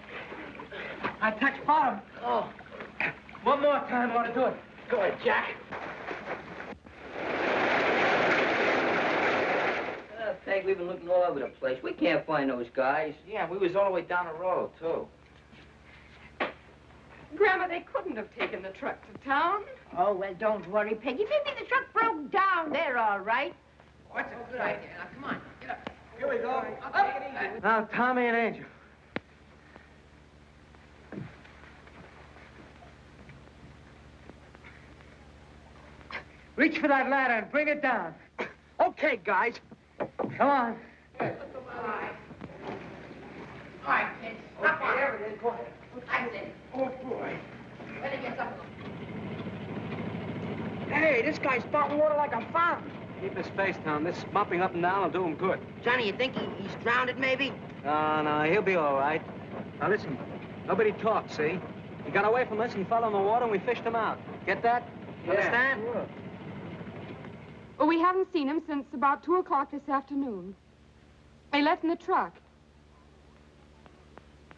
I touched bottom. Oh. One more time, I ought to do it. Go ahead, Jack. Peg, we've been looking all over the place. We can't find those guys. Yeah, we was all the way down the road, too. Grandma, they couldn't have taken the truck to town. Oh, well, don't worry, Peggy. Maybe the truck broke down. They're all right. What's a good idea? Now, come on. Get up. Here we go. Up. Take it easy. Now, Tommy and Angel. Reach for that ladder and bring it down. Okay, guys. Come on. All right, kids. Up on. There it is. Go ahead. That's it. Oh, boy. Let it get up. Hey, this guy's spouting water like a fountain. Keep his face down. This bumping up and down will do him good. Johnny, you think he's drowned, maybe? No, he'll be all right. Now, listen. Nobody talks, see? He got away from us, he fell in the water, and we fished him out. Get that? Understand? Sure. Well, we haven't seen him since about 2 o'clock this afternoon. They left in the truck.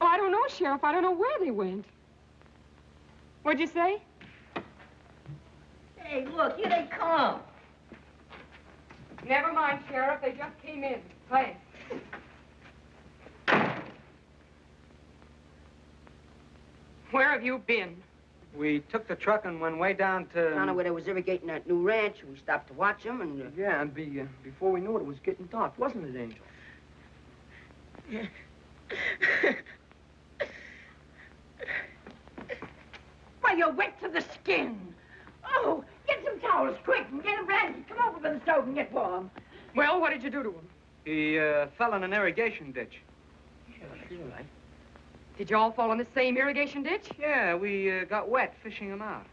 Oh, I don't know, Sheriff. I don't know where they went. What'd you say? Hey, look, here they come. Never mind, Sheriff. They just came in. Thanks. Where have you been? We took the truck and went way down to... Down to where they was irrigating that new ranch. We stopped to watch them, and... Yeah, and before we knew it, it was getting dark, wasn't it, Angel? Why, you're wet to the skin. Oh, get some towels, quick, and get a blanket. Come over to the stove and get warm. Well, what did you do to him? He fell in an irrigation ditch. Yeah, that's all right. Did you all fall in the same irrigation ditch? Yeah, we got wet fishing him out.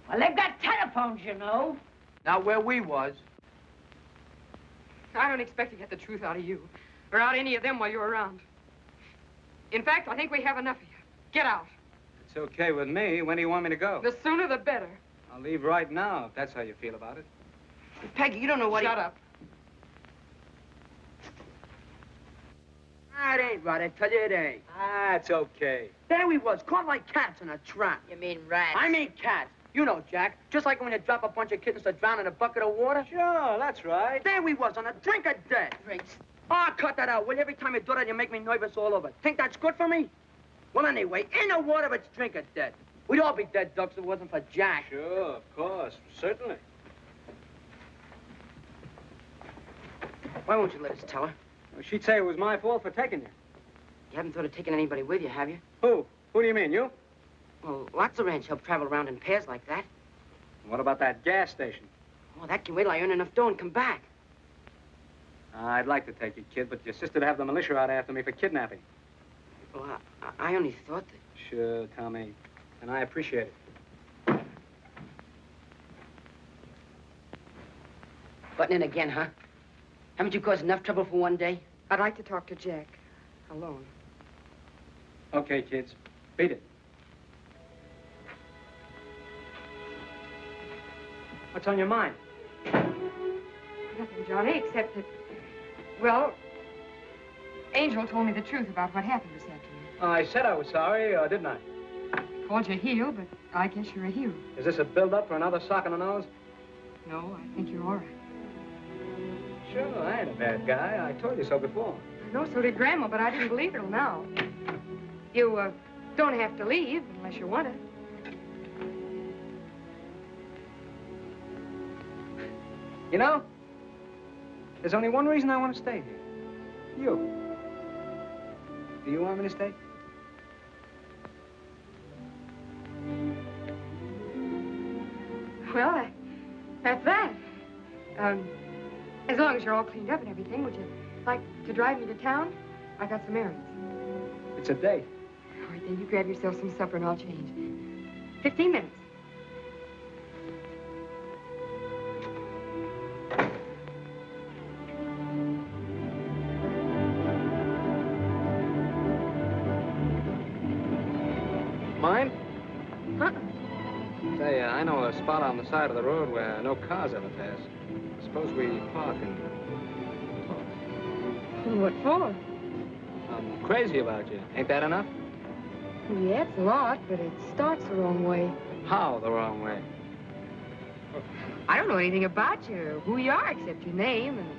Well, they've got telephones, you know. Not where we was. I don't expect to get the truth out of you, or out any of them while you're around. In fact, I think we have enough of you. Get out. It's okay with me. When do you want me to go? The sooner, the better. I'll leave right now, if that's how you feel about it. Peggy, you don't know what Shut up. It ain't right, I tell you it ain't. Ah, it's okay. There we was, caught like cats in a trap. You mean rats? I mean cats. You know, Jack, just like when you drop a bunch of kittens to drown in a bucket of water. Sure, that's right. There we was, on a drink of death. Drinks. Oh, cut that out, will you? Every time you do that, you make me nervous all over. Think that's good for me? Well, anyway, ain't no water but drink it dead. We'd all be dead ducks if it wasn't for Jack. Sure, of course. Certainly. Why won't you let us tell her? Well, she'd say it was my fault for taking you. You haven't thought of taking anybody with you, have you? Who? Who do you mean, you? Well, lots of ranch help travel around in pairs like that. What about that gas station? Oh, that can wait till I earn enough dough and come back. I'd like to take you, kid, but your sister'd have the militia out after me for kidnapping. Well, I only thought that... Sure, Tommy. And I appreciate it. Butting in again, huh? Haven't you caused enough trouble for one day? I'd like to talk to Jack. Alone. Okay, kids. Beat it. What's on your mind? Nothing, Johnny, except that... Well, Angel told me the truth about what happened this afternoon. I said I was sorry, didn't I? Called you a heel, but I guess you're a hero. Is this a build-up for another sock in the nose? No, I think you're all right. Sure, I ain't a bad guy. I told you so before. I know, so did Grandma, but I didn't believe it till now. You, don't have to leave unless you want to. You know, there's only one reason I want to stay here. You. Do you want me to stay? Well, that's that. As long as you're all cleaned up and everything, would you like to drive me to town? I got some errands. It's a date. All right, then you grab yourself some supper and I'll change. 15 minutes. Mine? Huh? Say, I know a spot on the side of the road where no cars ever pass. Suppose we park and talk. What for? I'm crazy about you. Ain't that enough? Yeah, it's a lot, but it starts the wrong way. How the wrong way? I don't know anything about you, or who you are, except your name, and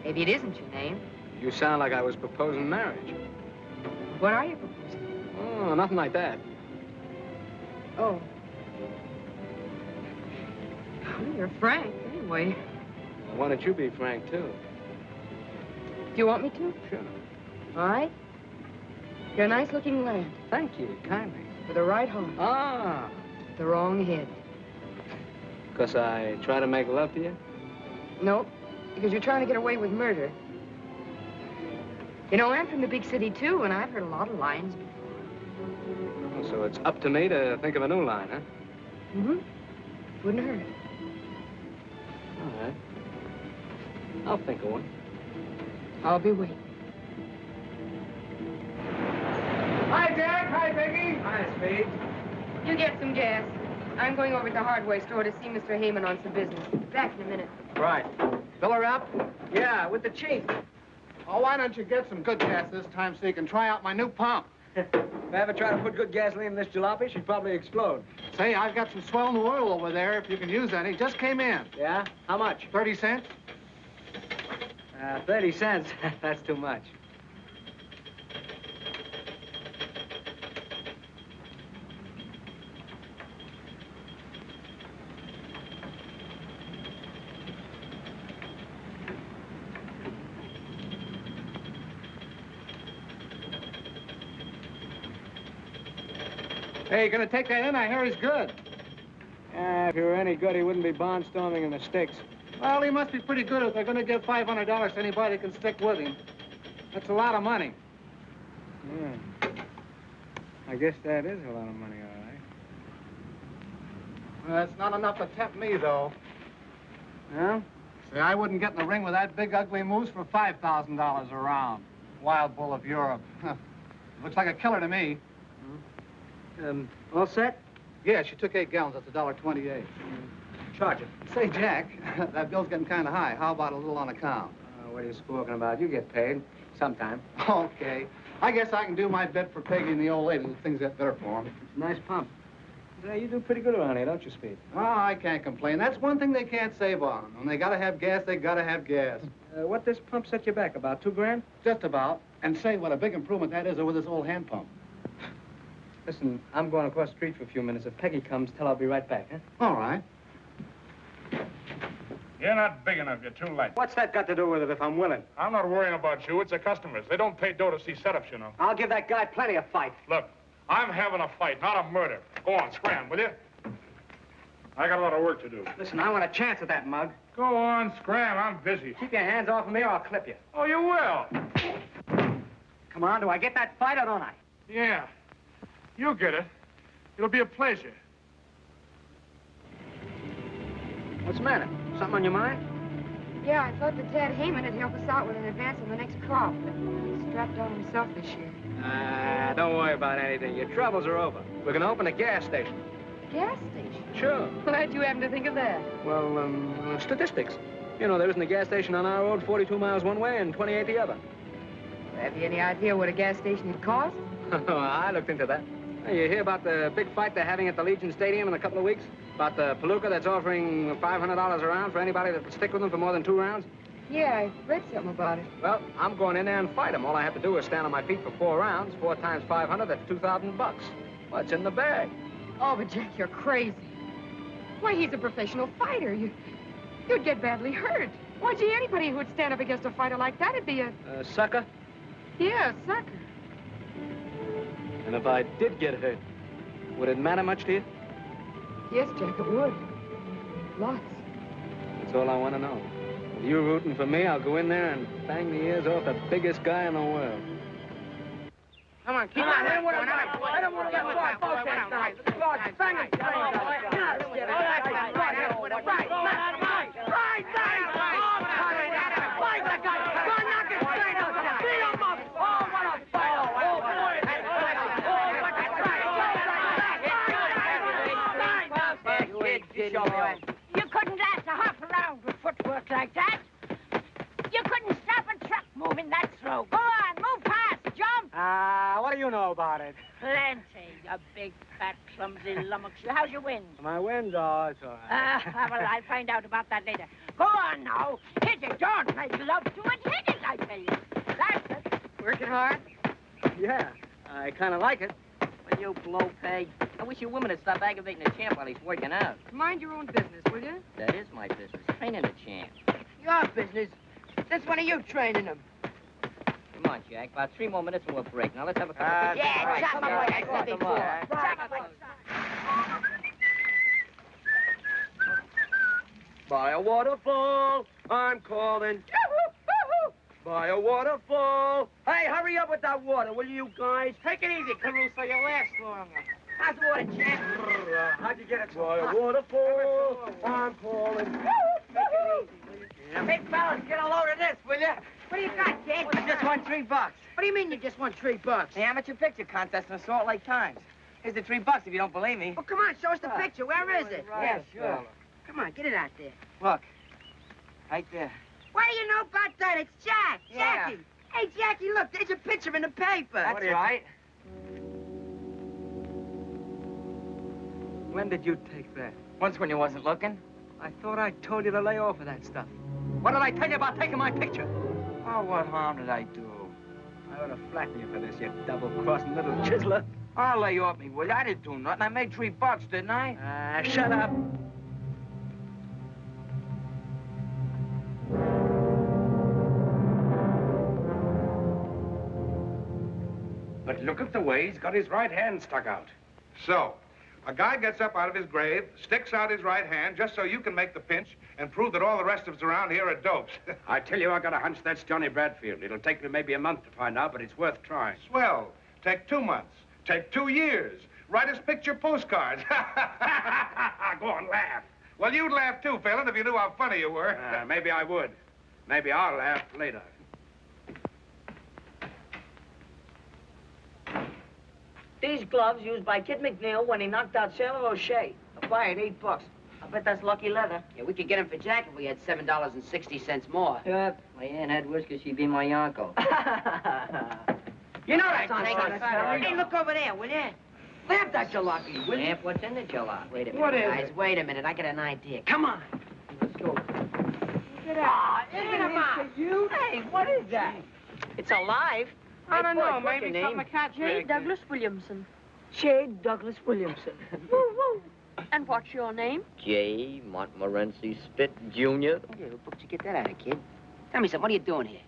maybe it isn't your name. You sound like I was proposing marriage. What are you proposing? Oh, nothing like that. Oh. Well, you're frank, anyway. Well, why don't you be frank, too? Do you want me to? Sure. All right. You're a nice-looking lad. Thank you, kindly. With a right heart. Ah. The wrong head. Because I try to make love to you? No, because you're trying to get away with murder. You know, I'm from the big city, too, and I've heard a lot of lines before. Oh, so it's up to me to think of a new line, huh? Mm-hmm. Wouldn't hurt. All right. I'll think of one. I'll be waiting. Hi, Jack. Hi, Peggy. Hi, Speed. You get some gas. I'm going over to the hardware store to see Mr. Heyman on some business. Back in a minute. Right. Fill her up? Yeah, with the chief. Oh, why don't you get some good gas this time so you can try out my new pump? If I ever try to put good gasoline in this jalopy, she'd probably explode. Say, I've got some swell new oil over there if you can use any. Just came in. Yeah? How much? 30 cents? 30 cents. That's too much. Hey, you gonna take that in? I hear he's good. If he were any good, he wouldn't be barnstorming in the sticks. Well, he must be pretty good if they're gonna give $500 to anybody who can stick with him. That's a lot of money. Yeah. I guess that is a lot of money, all right. Well, that's not enough to tempt me, though. Huh? See, I wouldn't get in the ring with that big, ugly moose for $5,000 a round. Wild bull of Europe. Looks like a killer to me. All set? Yeah, she took 8 gallons. That's $1.28. Charge it. Say, Jack, that bill's getting kind of high. How about a little on account? What are you squawking about? You get paid. Sometime. Okay. I guess I can do my bit for Peggy and the old lady who things get better for them. It's a nice pump. Yeah, you do pretty good around here, don't you, Speed? Oh, I can't complain. That's one thing they can't save on. When they gotta have gas, they gotta have gas. What this pump set you back, about $2,000? Just about. And say, what a big improvement that is over this old hand pump. Listen, I'm going across the street for a few minutes. If Peggy comes, tell her I'll be right back, huh? All right. You're not big enough. You're too late. What's that got to do with it if I'm willing? I'm not worrying about you. It's the customers. They don't pay dough to see setups, you know. I'll give that guy plenty of fight. Look, I'm having a fight, not a murder. Go on, scram, will you? I got a lot of work to do. Listen, I want a chance at that mug. Go on, scram. I'm busy. Keep your hands off of me or I'll clip you. Oh, you will? Come on, do I get that fight or don't I? Yeah. You'll get it. It'll be a pleasure. What's the matter? Something on your mind? Yeah, I thought that Ted Heyman would help us out with an advance on the next crop, but he's strapped on himself this year. Don't worry about anything. Your troubles are over. We're going to open a gas station. Gas station? Sure. Glad you happen to think of that. Well, statistics. You know, there isn't a gas station on our road 42 miles one way and 28 the other. Have you any idea what a gas station would cost? I looked into that. Hey, you hear about the big fight they're having at the Legion Stadium in a couple of weeks? About the palooka that's offering $500 a round for anybody that will stick with them for more than 2 rounds? Yeah, I read something about it. Well, I'm going in there and fight them. All I have to do is stand on my feet for 4 rounds. 4 times 500, that's $2,000. What's in the bag? Oh, but Jack, you're crazy. Why, he's a professional fighter. You'd get badly hurt. Why, gee, anybody who would stand up against a fighter like that would be a sucker? Yeah, a sucker. And if I did get hurt, would it matter much to you? Yes, Jack, it would. Lots. That's all I want to know. If you're rooting for me, I'll go in there and bang the ears off the biggest guy in the world. Come on, keep on. I don't want to get caught both that night. Claude, bang it. You couldn't last a half a round with footwork like that. You couldn't stop a truck moving that slow. Go on, move fast, jump. What do you know about it? Plenty, you big, fat, clumsy lummox. How's your wind? My wind? Oh, it's all right. Well, I'll find out about that later. Go on now. Hit it. Don't make love to it. Hit it, I tell you. That's it. Working hard? Yeah, I kind of like it. Will you blow, Peg? I wish you women would stop aggravating the champ while he's working out. Mind your own business, will you? That is my business, training the champ. Your business. That's one of you training him. Come on, Jack. About 3 more minutes and we'll break. Now let's have a couple of... Yeah, chop him like I said before. Chop him like... By a waterfall, I'm calling. By a waterfall. Hey, hurry up with that water, will you guys? Take it easy, Caruso. You'll last longer. How's the water, champ? How'd you get it? By a waterfall, I'm calling. Hey, fellas, get a load of this, will you? What do you got, kid? I just won $3. What do you mean you just won $3? The amateur picture contest in the Salt Lake Times. Here's the $3 if you don't believe me. Oh, come on, show us the picture. Where is it? Yeah, sure. Come on, get it out there. Look. Right there. What do you know about that? It's Jack. Yeah. Jackie. Hey, Jackie, look, there's a picture in the paper. That's right. When did you take that? Once when you wasn't looking. I thought I told you to lay off of that stuff. What did I tell you about taking my picture? Oh, what harm did I do? I ought to flatten you for this, you double-crossing little chiseler. I'll lay off me, will you? I didn't do nothing. I made $3, didn't I? Shut up. But look at the way he's got his right hand stuck out. So, a guy gets up out of his grave, sticks out his right hand just so you can make the pinch and prove that all the rest of us around here are dopes. I tell you, I got a hunch that's Johnny Bradfield. It'll take me maybe a month to find out, but it's worth trying. Swell. Take 2 months. Take 2 years. Write us picture postcards. Go on, laugh. Well, you'd laugh too, Phelan, if you knew how funny you were. Maybe I would. Maybe I'll laugh later. These gloves used by Kid McNeil when he knocked out Sailor O'Shea. A buy at $8. I bet that's lucky leather. Yeah, we could get him for Jack if we had $7.60 more. Yep. My aunt had whiskers, she'd be my uncle. You know that's on Hey, look over there, will you? Lamp that jalopy, will you? Lamp, what's in the jalopy? Wait a minute, What is guys. it? Wait a minute. I got an idea. Come on. Let's go. Get out. Hey, what is that? It's alive. I don't know, What's maybe your something name? a cat J. Douglas Williamson. J. Douglas Williamson. Woo, woo. And what's your name? J. Montmorency Spit, Jr. Hey, what book did you get that out of, kid? Tell me something. What are you doing here?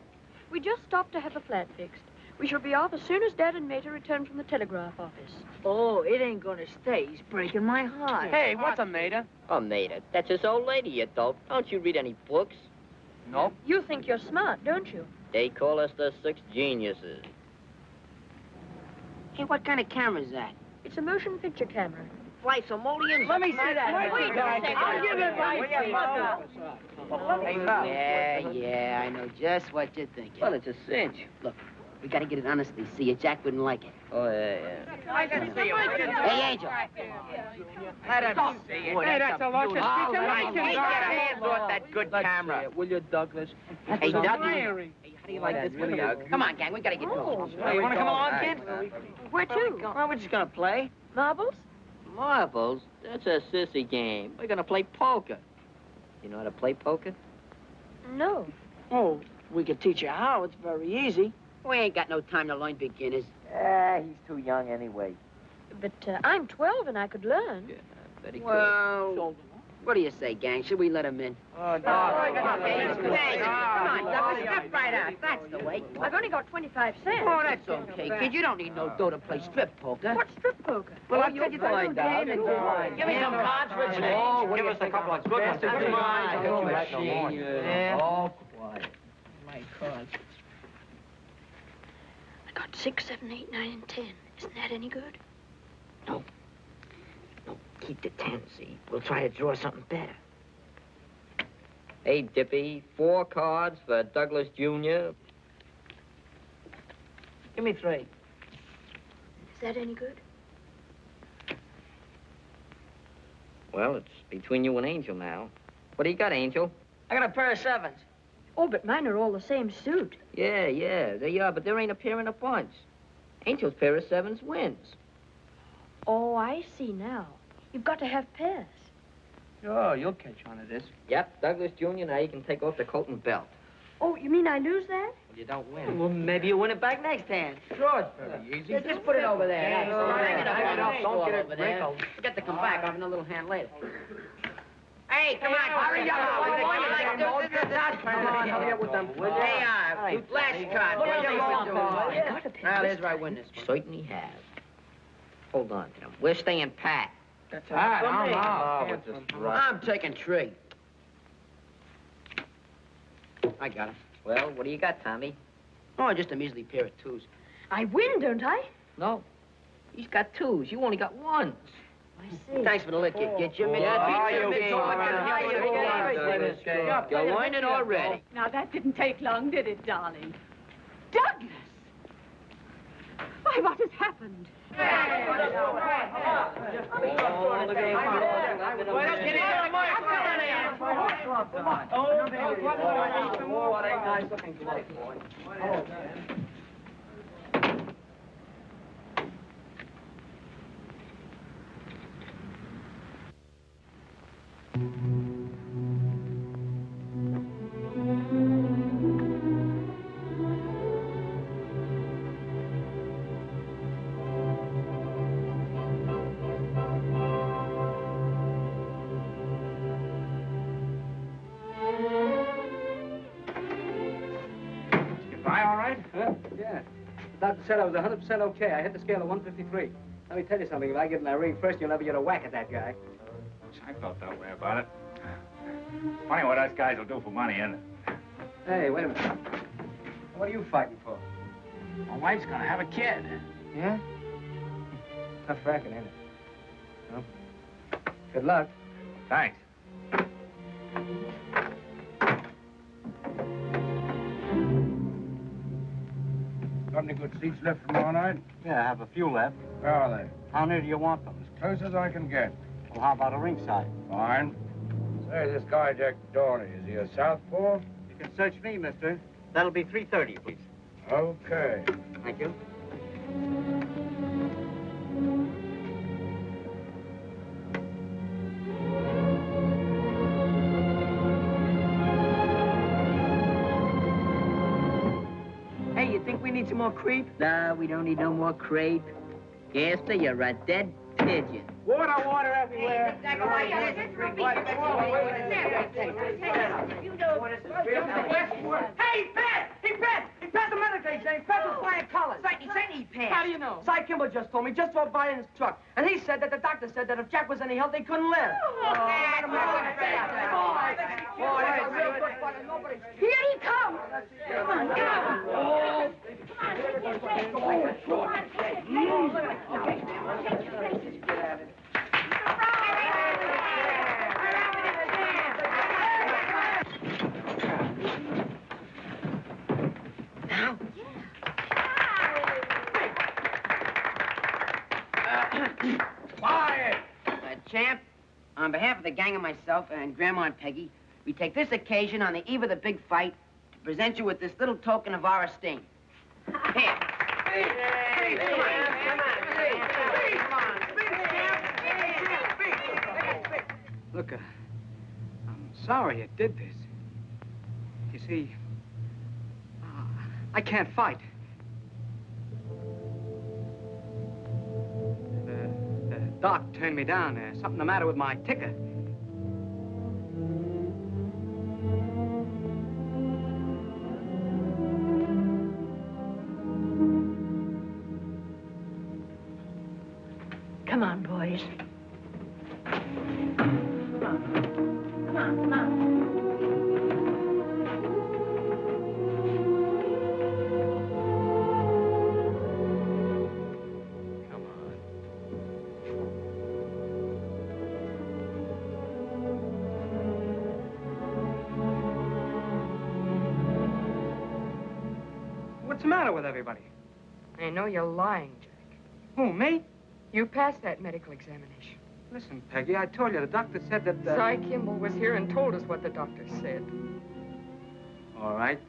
We just stopped to have the flat fixed. We shall be off as soon as Dad and Mater return from the telegraph office. Oh, it ain't gonna stay. He's breaking my heart. Hey, what's a mater? Oh, Mater, that's his old lady, you dope. Don't you read any books? Nope. You think you're smart, don't you? They call us the Six Geniuses. Hey, what kind of camera is that? It's a motion picture camera. Fly simoleons. Let me see that. Wait a second. I'll give it Yeah, I know just what you're thinking. Well, it's a cinch. Look, we gotta get it honestly. See ya. Jack wouldn't like it. Oh, yeah. Hey, Angel. Let us see it. Hey, that's a luscious piece of Hey, get your hands off that good camera. Will you, Douglas? Hey, Doug. Fiery. How do you like this one, Doug? Come on, gang. We gotta get going. Hey, you wanna come along, kid? Where to? Well, we're just gonna play. Marbles? Marbles? That's a sissy game. We're gonna play poker. You know how to play poker? No. Oh, we could teach you how. It's very easy. We ain't got no time to learn beginners. He's too young anyway. But I'm 12 and I could learn. Yeah, bet he could. Well, what do you say, gang? Should we let him in? Oh, Come on, Douglas. Step right out. That's the way. I've only got 25 cents. Oh, that's okay, kid. You don't need no dough to play strip poker. What's strip poker? Well, I'll tell you the little game and Give me some cards, Richard. Oh, give us a couple of good ones. Come on. Yeah. Oh, quiet. My cards. I got 6, 7, 8, 9, and 10. Isn't that any good? No, keep the 10, see? We'll try to draw something better. Hey, Dippy, 4 cards for Douglas Jr. Give me 3. Is that any good? Well, it's between you and Angel now. What do you got, Angel? I got a pair of 7s. Oh, but mine are all the same suit. Yeah, they are, but there ain't a pair in a bunch. Angel's pair of 7s wins. Oh, I see now. You've got to have pairs. Oh, you'll catch on to this. Yep, Douglas Jr., now you can take off the coat and belt. Oh, you mean I lose that? Well, you don't win. Well, maybe you win it back next hand. Sure, it's very easy. Just put it over there. Hang it up. Don't get it over there. wrinkled. Forget to come back. I'll have another little hand later. Hey, come on. hurry up. Come on, hurry up with them. Hey, last card. What are you doing? Well, here's where I win this one. Certainly have. Hold on, Tim. We're staying pat. That's all right. I'm taking 3. I got it. Well, what do you got, Tommy? Oh, just a measly pair of 2s. I win, don't I? No. He's got 2s. You only got 1s. I see. Thanks for the lick, kid. Get your mitts. You're learning already. Now, that didn't take long, did it, darling? Douglas! Why, what has happened? Yeah. The doctor said I was 100% okay. I hit the scale of 153. Let me tell you something. If I get in that ring first, you'll never get a whack at that guy. I felt that way about it. Funny what us guys will do for money, isn't it? Hey, wait a minute. What are you fighting for? My wife's gonna have a kid. Yeah? Tough racket, ain't it? Well, good luck. Thanks. Got any good seats left for tomorrow night? Yeah, I have a few left. Where are they? How near do you want them? As close as I can get. Well, how about a ringside? Fine. Say, this guy, Jack Dorney, is he a southpaw? You can search me, mister. That'll be 3:30, please. Okay. Thank you. need some more creep? No, we don't need no more crepe. Yes, sir, you're a dead pigeon. Water everywhere. Hey, Pat! He passed the medical exam. He passed with flying colors. He said he passed. How do you know? Cy Kimball just told me, just drove by in his truck. And he said that the doctor said that if Jack was any help, he couldn't live. Here he comes. Come on, come on. Now? Quiet! Champ, on behalf of the gang and myself and Grandma and Peggy, we take this occasion on the eve of the big fight to present you with this little token of our esteem. Here. Look, I'm sorry you did this. You see, I can't fight. The doc turned me down. There's something the matter with my ticker. Come on, boys. What's the matter with everybody? I know you're lying, Jack. Who, me? You passed that medical examination. Listen, Peggy, I told you the doctor said that... Cy Kimball was here and told us what the doctor said. All right.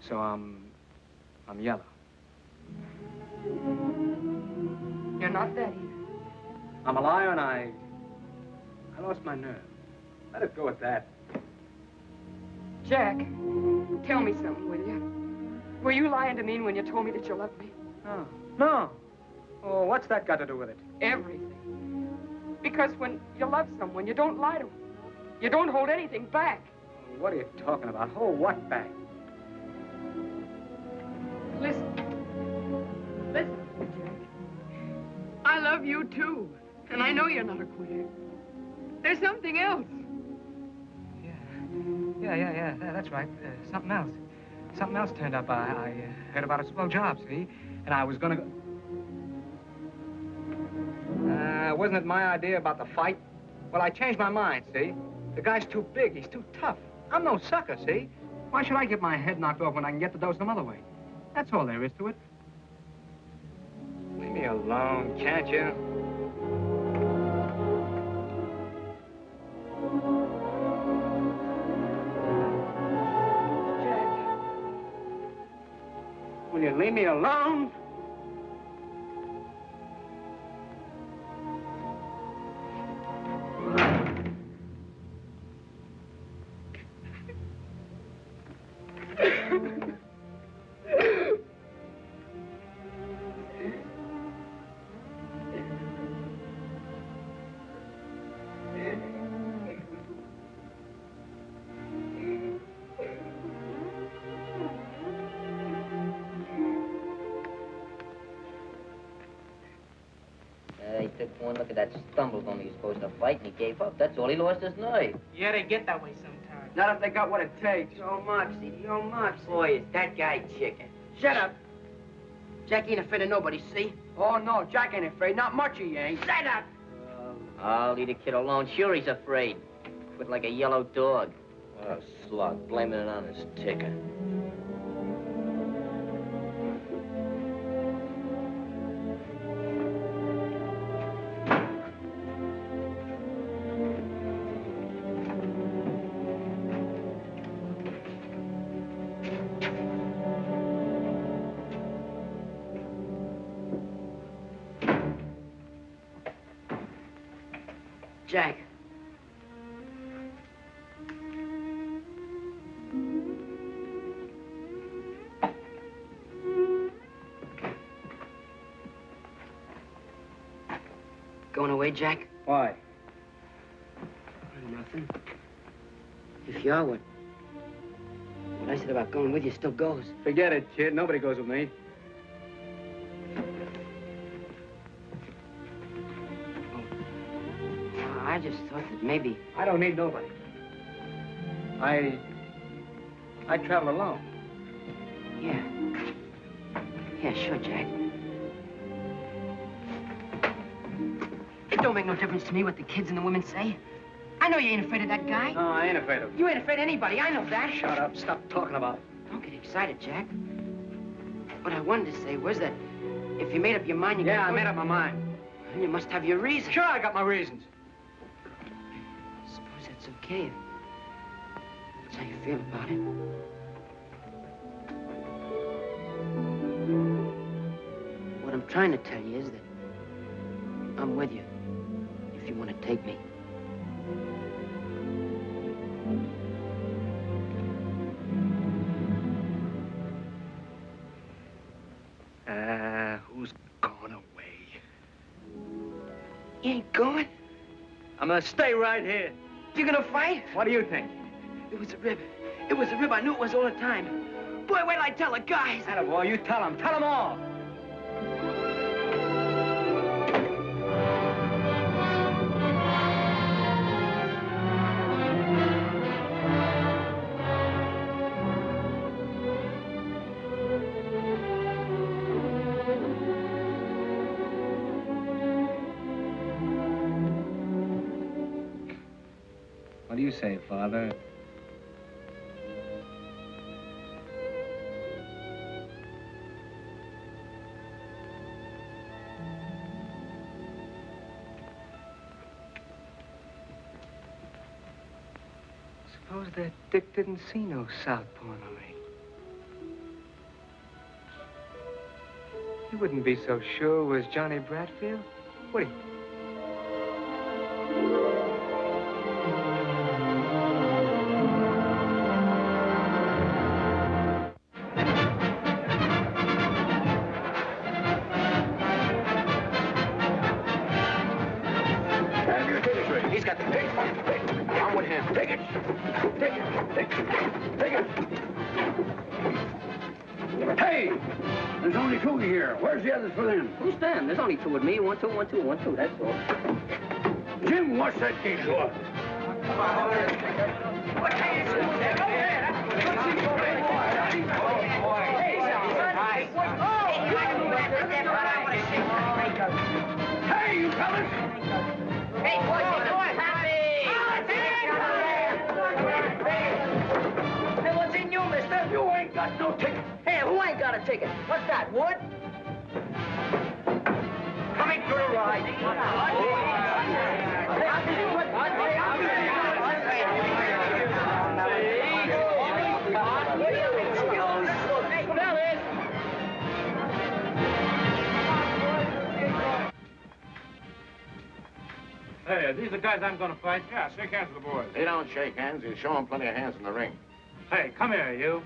So I'm yellow. You're not that either. I'm a liar and I lost my nerve. Let it go at that. Jack, tell me something, will you? Were you lying to me when you told me that you loved me? No. Oh, what's that got to do with it? Everything. Because when you love someone, you don't lie to them. You don't hold anything back. What are you talking about? Hold what back? Listen. Listen, Jack. I love you, too. And I know you're not a quitter. There's something else. Yeah, that's right. Something else. Something else turned up. I heard about a swell job, see? And I was gonna go... wasn't it my idea about the fight? Well, I changed my mind, see? The guy's too big. He's too tough. I'm no sucker, see? Why should I get my head knocked off when I can get the dough some other way? That's all there is to it. Leave me alone, can't you? Will you leave me alone? He took one look at that stumble bum he was supposed to fight, and he gave up. That's all. He lost his nerve. Yeah, they get that way sometimes. Not if they got what it takes. Yo, Moxie, yo, Moxie. Boy, is that guy chicken. Shut up. Jack ain't afraid of nobody, see? Oh, no, Jack ain't afraid. Not much he ain't. Shut up. I'll leave the kid alone. Sure, he's afraid. Quit like a yellow dog. What a slug, blaming it on his ticker. Jack. going away, Jack? Why? Nothing. If you are, what I said about going with you still goes. Forget it, kid. Nobody goes with me. I just thought that maybe... I don't need nobody. I travel alone. Yeah. Yeah, sure, Jack. It don't make no difference to me what the kids and the women say. I know you ain't afraid of that guy. No, I ain't afraid of him. You ain't afraid of anybody. I know that. Shut up. Stop talking about it. Don't get excited, Jack. What I wanted to say was that if you made up your mind, you Yeah, I made up my mind. And you must have your reasons. Sure, I got my reasons. Suppose that's okay if that's how you feel about it. What I'm trying to tell you is that I'm with you if you want to take me. Who's going away? You ain't going? I'm gonna stay right here. You gonna fight? What do you think? It was a rib. It was a rib. I knew it was all the time. Boy, wait till I tell the guys. Attaboy, you tell them. Tell them all. What do you say, Father? Suppose that Dick didn't see no southpaw in the rain. He wouldn't be so sure it was Johnny Bradfield, would he? He's got the pick. I'm with him. Take it. Take it. Take it. Take it. Hey! There's only two here. Where's the others for them? Who's them? There's only two with me. 1, 2, 1, 2, 1, 2. That's all. Jim, what's that gate for? Hey, you fellas! Hey, boy, Hey, what's in you, mister? You ain't got no ticket. Hey, who ain't got a ticket? What's that, Wood? Coming for a ride. Hey, are these the guys I'm gonna fight? Yeah, shake hands with the boys. They don't shake hands. You show them plenty of hands in the ring. Hey, come here, you.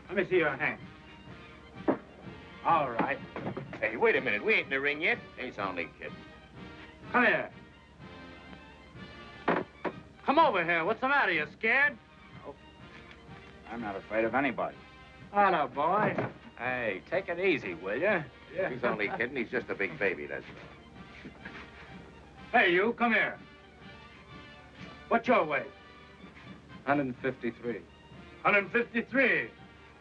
Let me see your hand. All right. Hey, wait a minute. We ain't in the ring yet. He's only kidding. Come here. Come over here. What's the matter? You scared? Oh, I'm not afraid of anybody. Hello, boy. Hey, take it easy, will you? Yeah. He's only kidding. He's just a big baby, that's all. Hey, you, come here. What's your weight? 153. 153.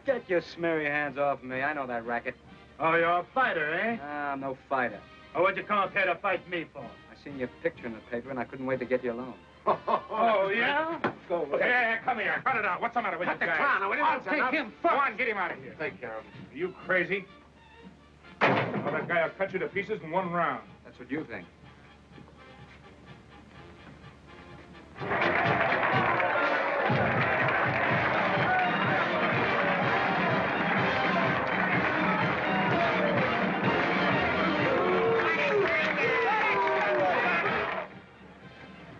Get your smeary hands off me. I know that racket. Oh, you're a fighter, eh? I'm no fighter. Oh, what'd you come up here to fight me for? I seen your picture in the paper, and I couldn't wait to get you alone. Oh, yeah? Go away. Yeah, come here. Cut it out. What's the matter with you guys? I'll take him first. Go on, get him out of here. Take care of him. Are you crazy? Oh, that guy will cut you to pieces in one round. That's what you think.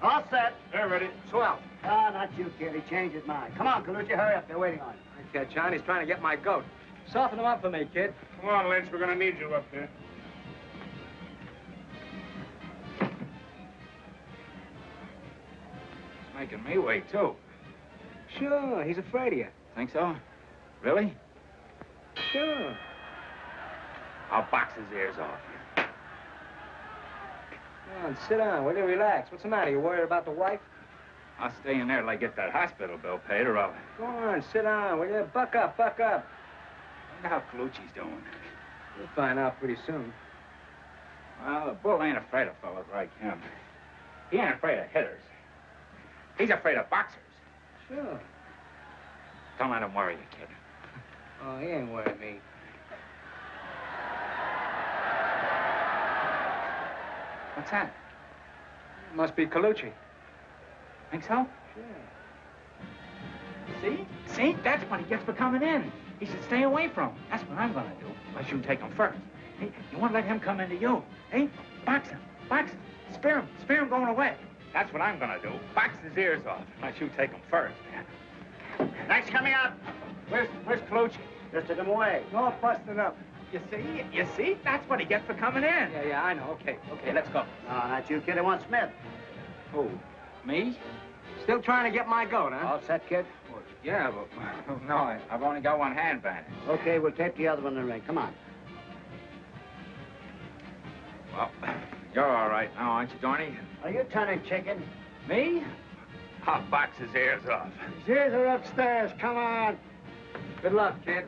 All set. They're ready. Swell. Ah, not you, kid. He changed his mind. Come on, Colucci, hurry up. They're waiting on you. Okay, John, he's trying to get my goat. Soften him up for me, kid. Come on, Lynch. We're going to need you up there. Making me wait, too. Sure, he's afraid of you. Think so? Really? Sure. I'll box his ears off. Come on, sit down. Will you relax? What's the matter? You worried about the wife? I'll stay in there till I get that hospital bill paid, or I'll... Go on, sit down, will you? Buck up, buck up. Wonder how Colucci's doing. You'll find out pretty soon. Well, the bull ain't afraid of fellas like him. He ain't afraid of hitters. He's afraid of boxers. Sure. Don't let him worry you, kid. Oh, he ain't worried me. What's that? Must be Colucci. Think so? Sure. See? That's what he gets for coming in. He should stay away from him. That's what I'm gonna do. Unless you take him first. Hey, you want to let him come into you. Hey, box him. Spear him going away. That's what I'm gonna do. Box his ears off. Unless you take him first. Next coming up. Where's Colucci? Just took him away. All busted up. You see? That's what he gets for coming in. Yeah, I know. Okay, let's go. No, not you, kid. I want Smith. Who? Me? Still trying to get my goat, huh? All set, kid? Yeah, but... No, I've only got one hand bandage. Okay, we'll tape the other one in the ring. Come on. Well, you're all right now, aren't you, Dorney? Are you turning chicken? Me? I'll box his ears off. His ears are upstairs. Come on. Good luck, kid.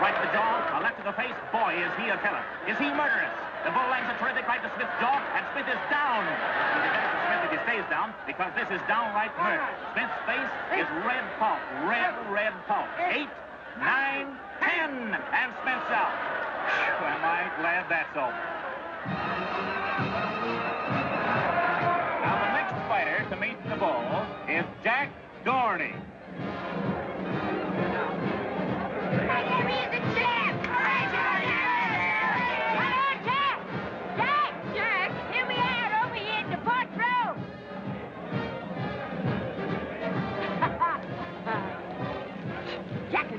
Right to the jaw, a left to the face. Boy, is he a killer. Is he murderous? The bull lands a terrific right to Smith's jaw, and Smith is down. It'll be better for Smith if he stays down, because this is downright murder. Smith's face is red pulp. Red pulp. 8, 9, 10, and Smith's out. Whew, am I glad that's over. Now, the next fighter to meet the bull is Jack Dorney.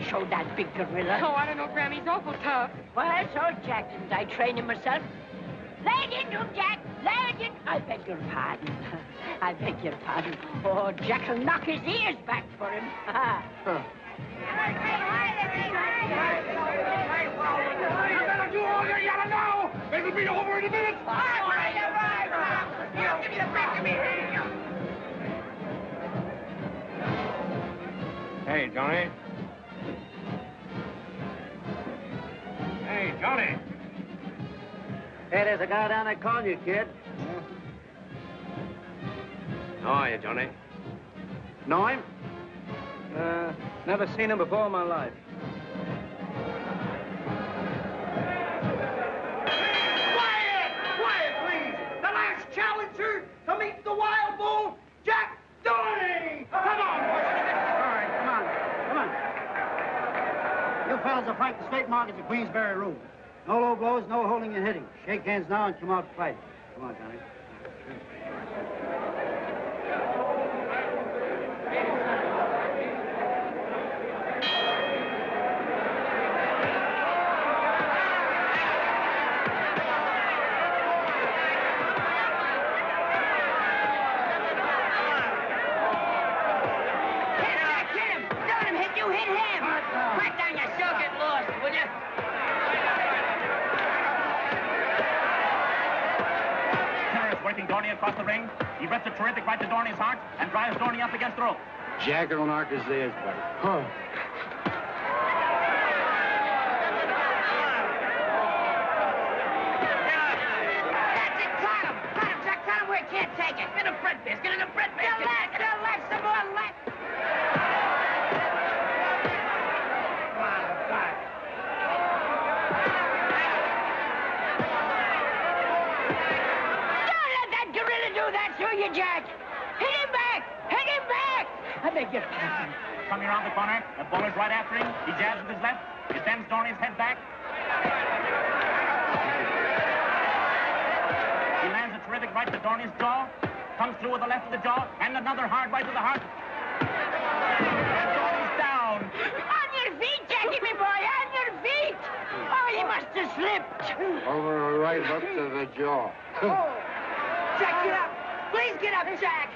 Show that big gorilla. Oh, I don't know, Grammy. He's awful tough. Well, so Jack, didn't I train him myself? Lay it into him, Jack. Lay it in. I beg your pardon. I beg your pardon. Oh, Jack will knock his ears back for him. You better do all you gotta know. It'll be over in a minute. Give me the back of me. Hey, Johnny. Hey, Johnny. Hey, there's a guy down there calling you, kid. How are you, Johnny? Know him? Never seen him before in my life. Quiet, please. The last challenger to meet the wild bull, Jack Dorney. Come on, boys. All right, come on. You fellas are fighting straight markets at Queensberry Room. No low blows, no holding and hitting. Shake hands now and come out fighting. Come on, Johnny. Dorney across the ring. He reps a terrific right to Dorney's heart and drives Dorney up against the rope. Jack will knock his ears back. Huh. That's it. Cut him, Jack. Cut him where he can't take it. Get a bread basket. Get a bread basket. To the left, some more left. You, Jack. Hit him back! I beg your pardon. Coming around the corner, the bull is right after him. He jabs with his left. He sends Dorney's head back. He lands a terrific right to Dorney's jaw. Comes through with the left of the jaw, and another hard right to the heart. And Dorney's down. On your feet, Jackie, me boy, on your feet! Oh, he must have slipped. Over right up to the jaw. Jack, get up! Please get up, Jack!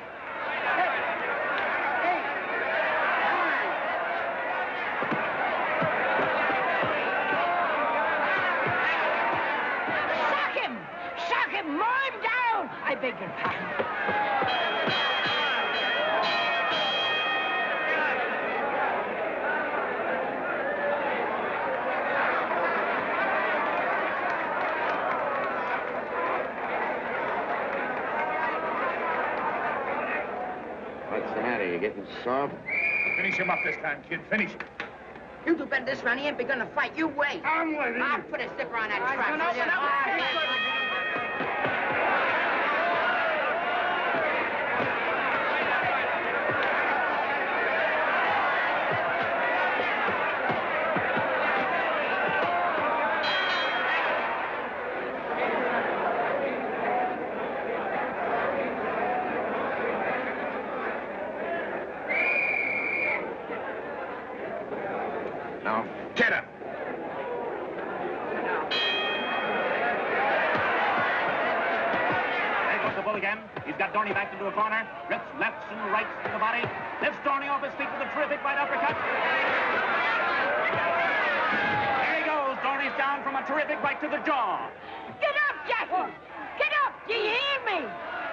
you! Mow him down! I beg your pardon. What's the matter? You getting soft? Finish him up this time, kid. Finish him. You do better this round. He ain't begun to fight. You wait. I'm waiting. I'll put a zipper on that trap. Now, get up. There goes the bull again. He's got Dorney backed into a corner. Rips lefts and rights to the body. Lifts Dorney off his feet with a terrific right uppercut. There he goes. Dorney's down from a terrific right to the jaw. Get up, Jackie! Get up! Do you hear me?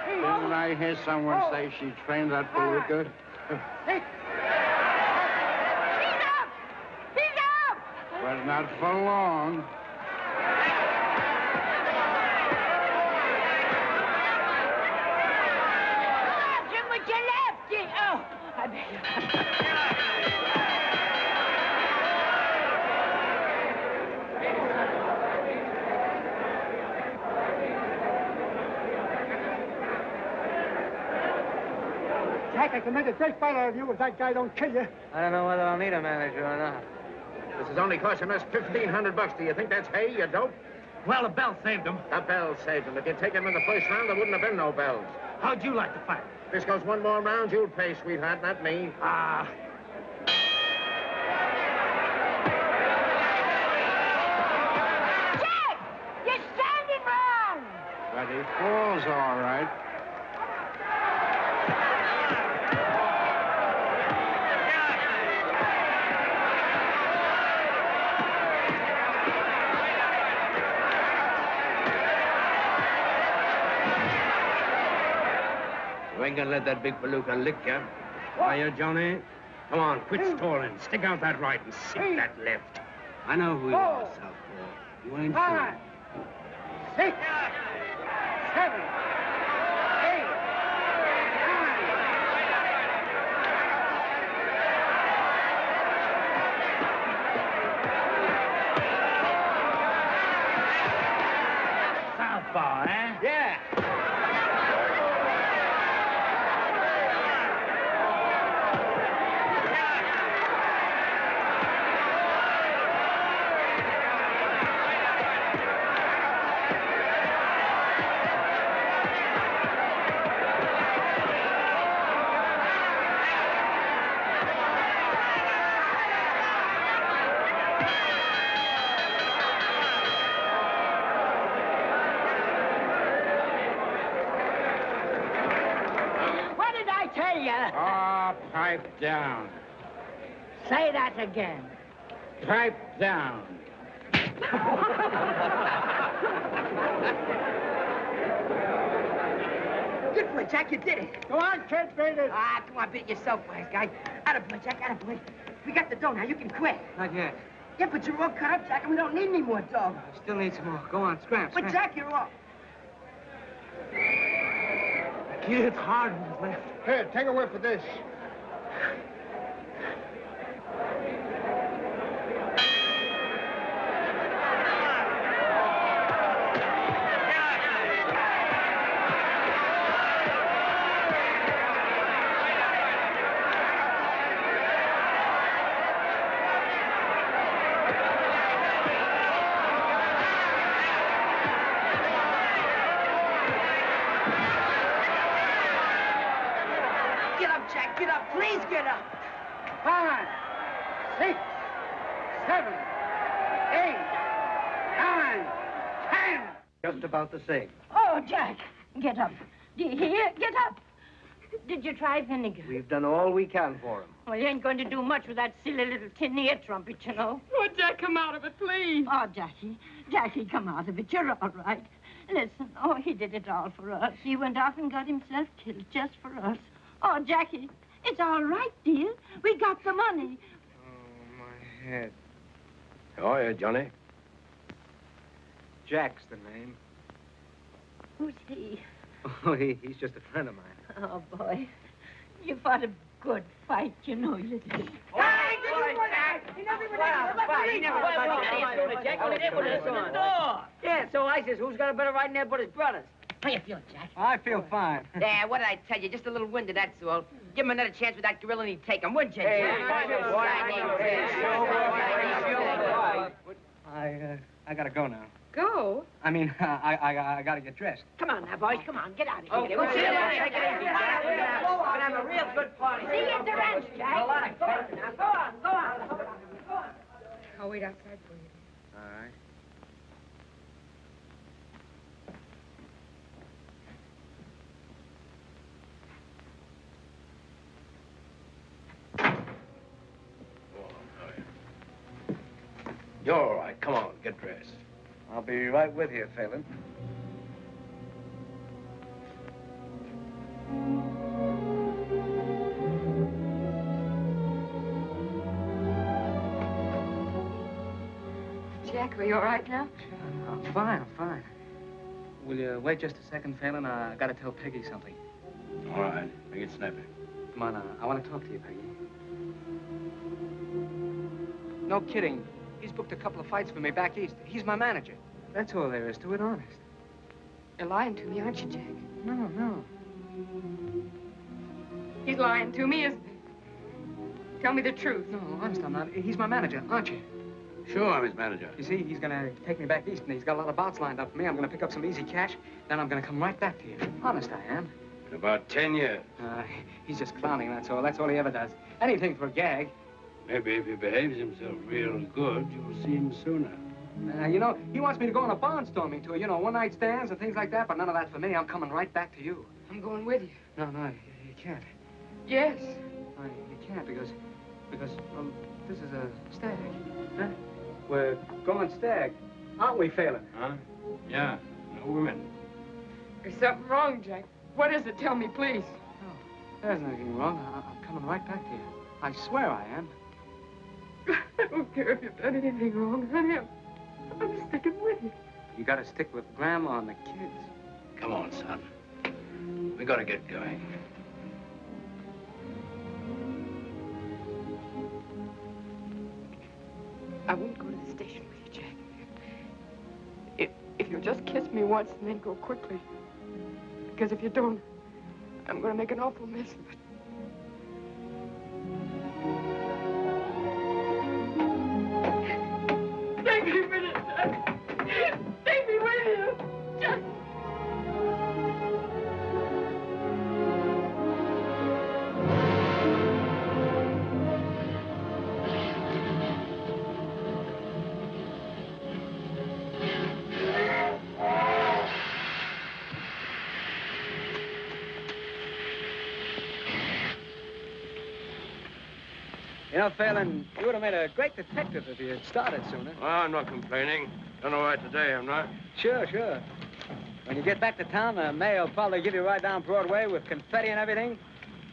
Didn't I hear someone say she trained that bull good? He's up! He's up! But not for long. Grab him with your left! Oh, I beg your pardon. Jack, I can make a great fighter out of you if that guy don't kill you. I don't know whether I'll need a manager or not. This is only costing us $1,500. Do you think that's hay, you dope? Well, the bell saved him. The bell saved him. If you'd taken him in the first round, there wouldn't have been no bells. How'd you like to fight? If this goes one more round, you'll pay, sweetheart, not me. Ah. Jack! You're standing wrong! But he falls all right. You ain't gonna let that big palooka lick you. Are you, Johnny? Come on, quit stalling. Stick out that right and sink that left. I know who you are, Southpaw. You ain't Five, 6, 7, 8, 9. Southpaw, eh? Yeah. What did I tell you? Ah, pipe down. Say that again. Pipe down. Good boy, Jack. You did it. Go on, kid, beat it. Ah, come on, beat it yourself, wise guy. Attaboy, Jack, attaboy. We got the dough now. You can quit. Not yet. Yeah, but you're all cut up, Jack, and we don't need any more dough. I still need some more. Go on, scram, But, scram. Jack, you're off. He hit hard with his left. Here, take a whiff of this. Get up, Jack. Get up. Please get up. 5, 6, 7, 8, 9, 10. Just about the same. Oh, Jack, get up. Do you hear? Get up. Did you try vinegar? We've done all we can for him. Well, you ain't going to do much with that silly little tin ear trumpet, you know. Oh, Jack, come out of it, please. Oh, Jackie, come out of it. You're all right. Listen, oh, he did it all for us. He went off and got himself killed just for us. Oh, Jackie, it's all right, dear. We got the money. Oh, my head. How are you, Johnny? Jack's the name. Who's he? Oh, he's just a friend of mine. Oh, boy. You fought a good fight, you know you did. Yeah, so I says, who's got a better riding there but his brothers? How you feeling, Jack? I feel fine. Yeah, what did I tell you? Just a little winded, that's all. Give him another chance with that gorilla and he'd take him, wouldn't you, Jack? I gotta go now. Go? I mean, I gotta get dressed. Come on now, boys. Come on. Get out of here. We'll see you later. Take it easy, Jack. We're gonna have a real good party. See you at the ranch, Jack. A lot of fun. Now, go on, go on. Go on. I'll wait outside for you. All right. You're all right. Come on, get dressed. I'll be right with you, Phelan. Jack, are you all right now? I'm fine, I'm fine. Will you wait just a second, Phelan? I gotta tell Peggy something. All right. Make it snappy. Come on, I want to talk to you, Peggy. No kidding. He's booked a couple of fights for me back east. He's my manager. That's all there is to it, honest. You're lying to me, aren't you, Jack? No. He's lying to me, isn't he? Tell me the truth. No, honest, I'm not. He's my manager, aren't you? Sure, I'm his manager. You see, he's gonna take me back east, and he's got a lot of bouts lined up for me. I'm gonna pick up some easy cash, then I'm gonna come right back to you. Honest, I am. In about 10 years. He's just clowning, that's all. That's all he ever does. Anything for a gag. Maybe if he behaves himself real good, you'll see him sooner. You know, he wants me to go on a barnstorming tour, you know, one-night stands and things like that, but none of that for me. I'm coming right back to you. I'm going with you. No, you can't. Yes. No, you can't because, well, this is a stag. Huh? We're going stag, aren't we, Phelan? Huh? Yeah, no women. There's something wrong, Jack. What is it? Tell me, please. No, there's nothing wrong. I'm coming right back to you. I swear I am. I don't care if you've done anything wrong, honey. I'm sticking with you. You gotta stick with Grandma and the kids. Come on, son. We gotta get going. I won't go to the station with you, Jack. If you'll just kiss me once and then go quickly. Because if you don't, I'm going to make an awful mess of it. Take me with you, Jack. Take me with you. Jack. You know, Phelan, you would have made a great detective if you had started sooner. Well, I'm not complaining. Done all right today, I'm not. Sure. When you get back to town, the mayor will probably give you right down Broadway with confetti and everything.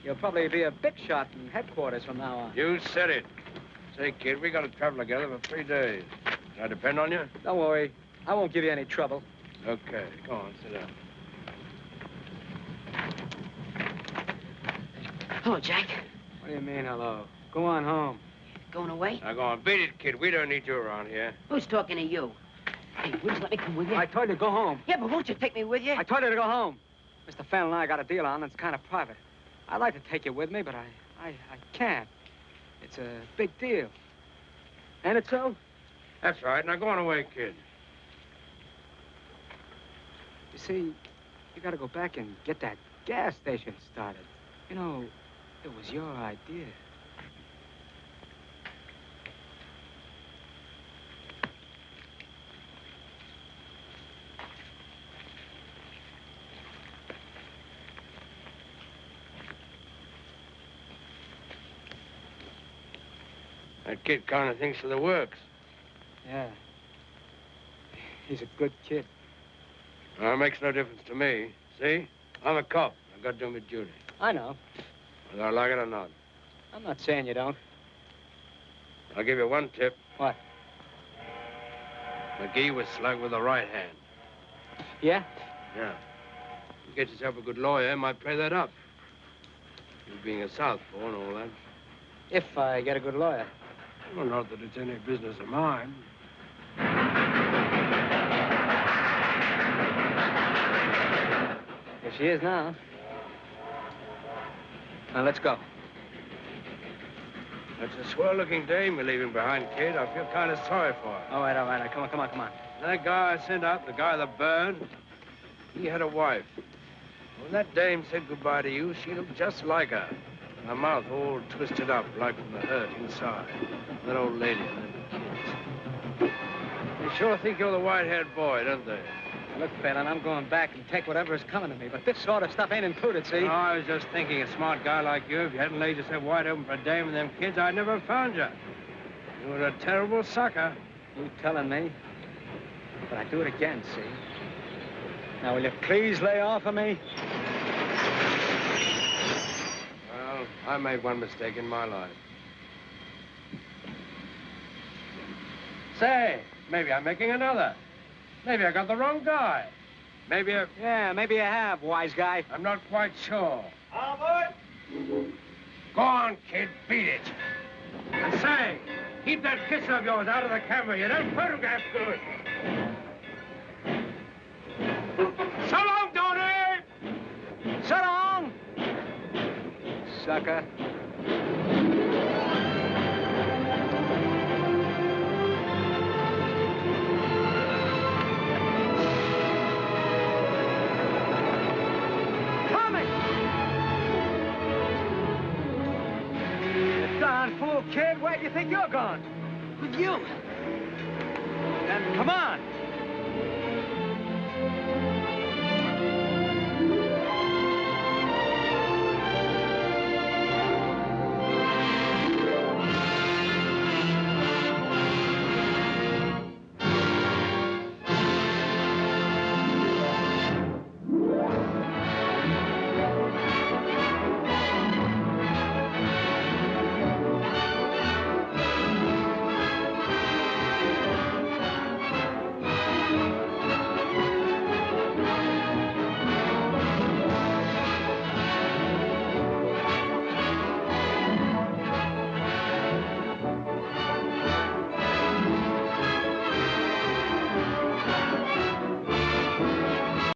You'll probably be a big shot in headquarters from now on. You said it. Say, kid, we gotta travel together for 3 days. Can I depend on you? Don't worry. I won't give you any trouble. Okay, go on, sit down. Hello, Jack. What do you mean, hello? Go on home. Going away? Now, go on. Beat it, kid. We don't need you around here. Who's talking to you? Hey, will you let me come with you? I told you to go home. Yeah, but won't you take me with you? I told you to go home. Mr. Phelan and I got a deal on. It's kind of private. I'd like to take you with me, but I can't. It's a big deal. Ain't it so? That's right. Now, go on away, kid. You see, you got to go back and get that gas station started. You know, it was your idea. That kid kind of thinks of the works. Yeah. He's a good kid. Well, it makes no difference to me. See? I'm a cop. I've got to do my duty. I know. Whether I like it or not. I'm not saying you don't. I'll give you one tip. What? McGee was slugged with the right hand. Yeah? Yeah. You get yourself a good lawyer, might play that up. You being a southpaw and all that. If I get a good lawyer. Well, not that it's any business of mine. Here she is now. Now, let's go. That's a swell-looking dame you're leaving behind, kid. I feel kind of sorry for her. All right, all right. Come on, come on, come on. That guy I sent out, the guy that burned, he had a wife. When that dame said goodbye to you, she looked just like her. Her mouth all twisted up, like from the hurt inside. That old lady and them kids. They sure think you're the white-haired boy, don't they? Look, Phelan, I'm going back and take whatever is coming to me, but this sort of stuff ain't included, see? No, I was just thinking, a smart guy like you, if you hadn't laid yourself wide open for a dame and them kids, I'd never have found you. You were a terrible sucker. You telling me? But I'd do it again, see? Now, will you please lay off of me? Well, I made one mistake in my life. Say, maybe I'm making another. Maybe I got the wrong guy. Maybe I... Yeah, maybe you have, wise guy. I'm not quite sure. Albert! Go on, kid, beat it. And say, keep that kiss of yours out of the camera. You don't photograph good. So long, Tony! So long! Sucker. Fool, kid, where do you think you're going? With you. Then come on.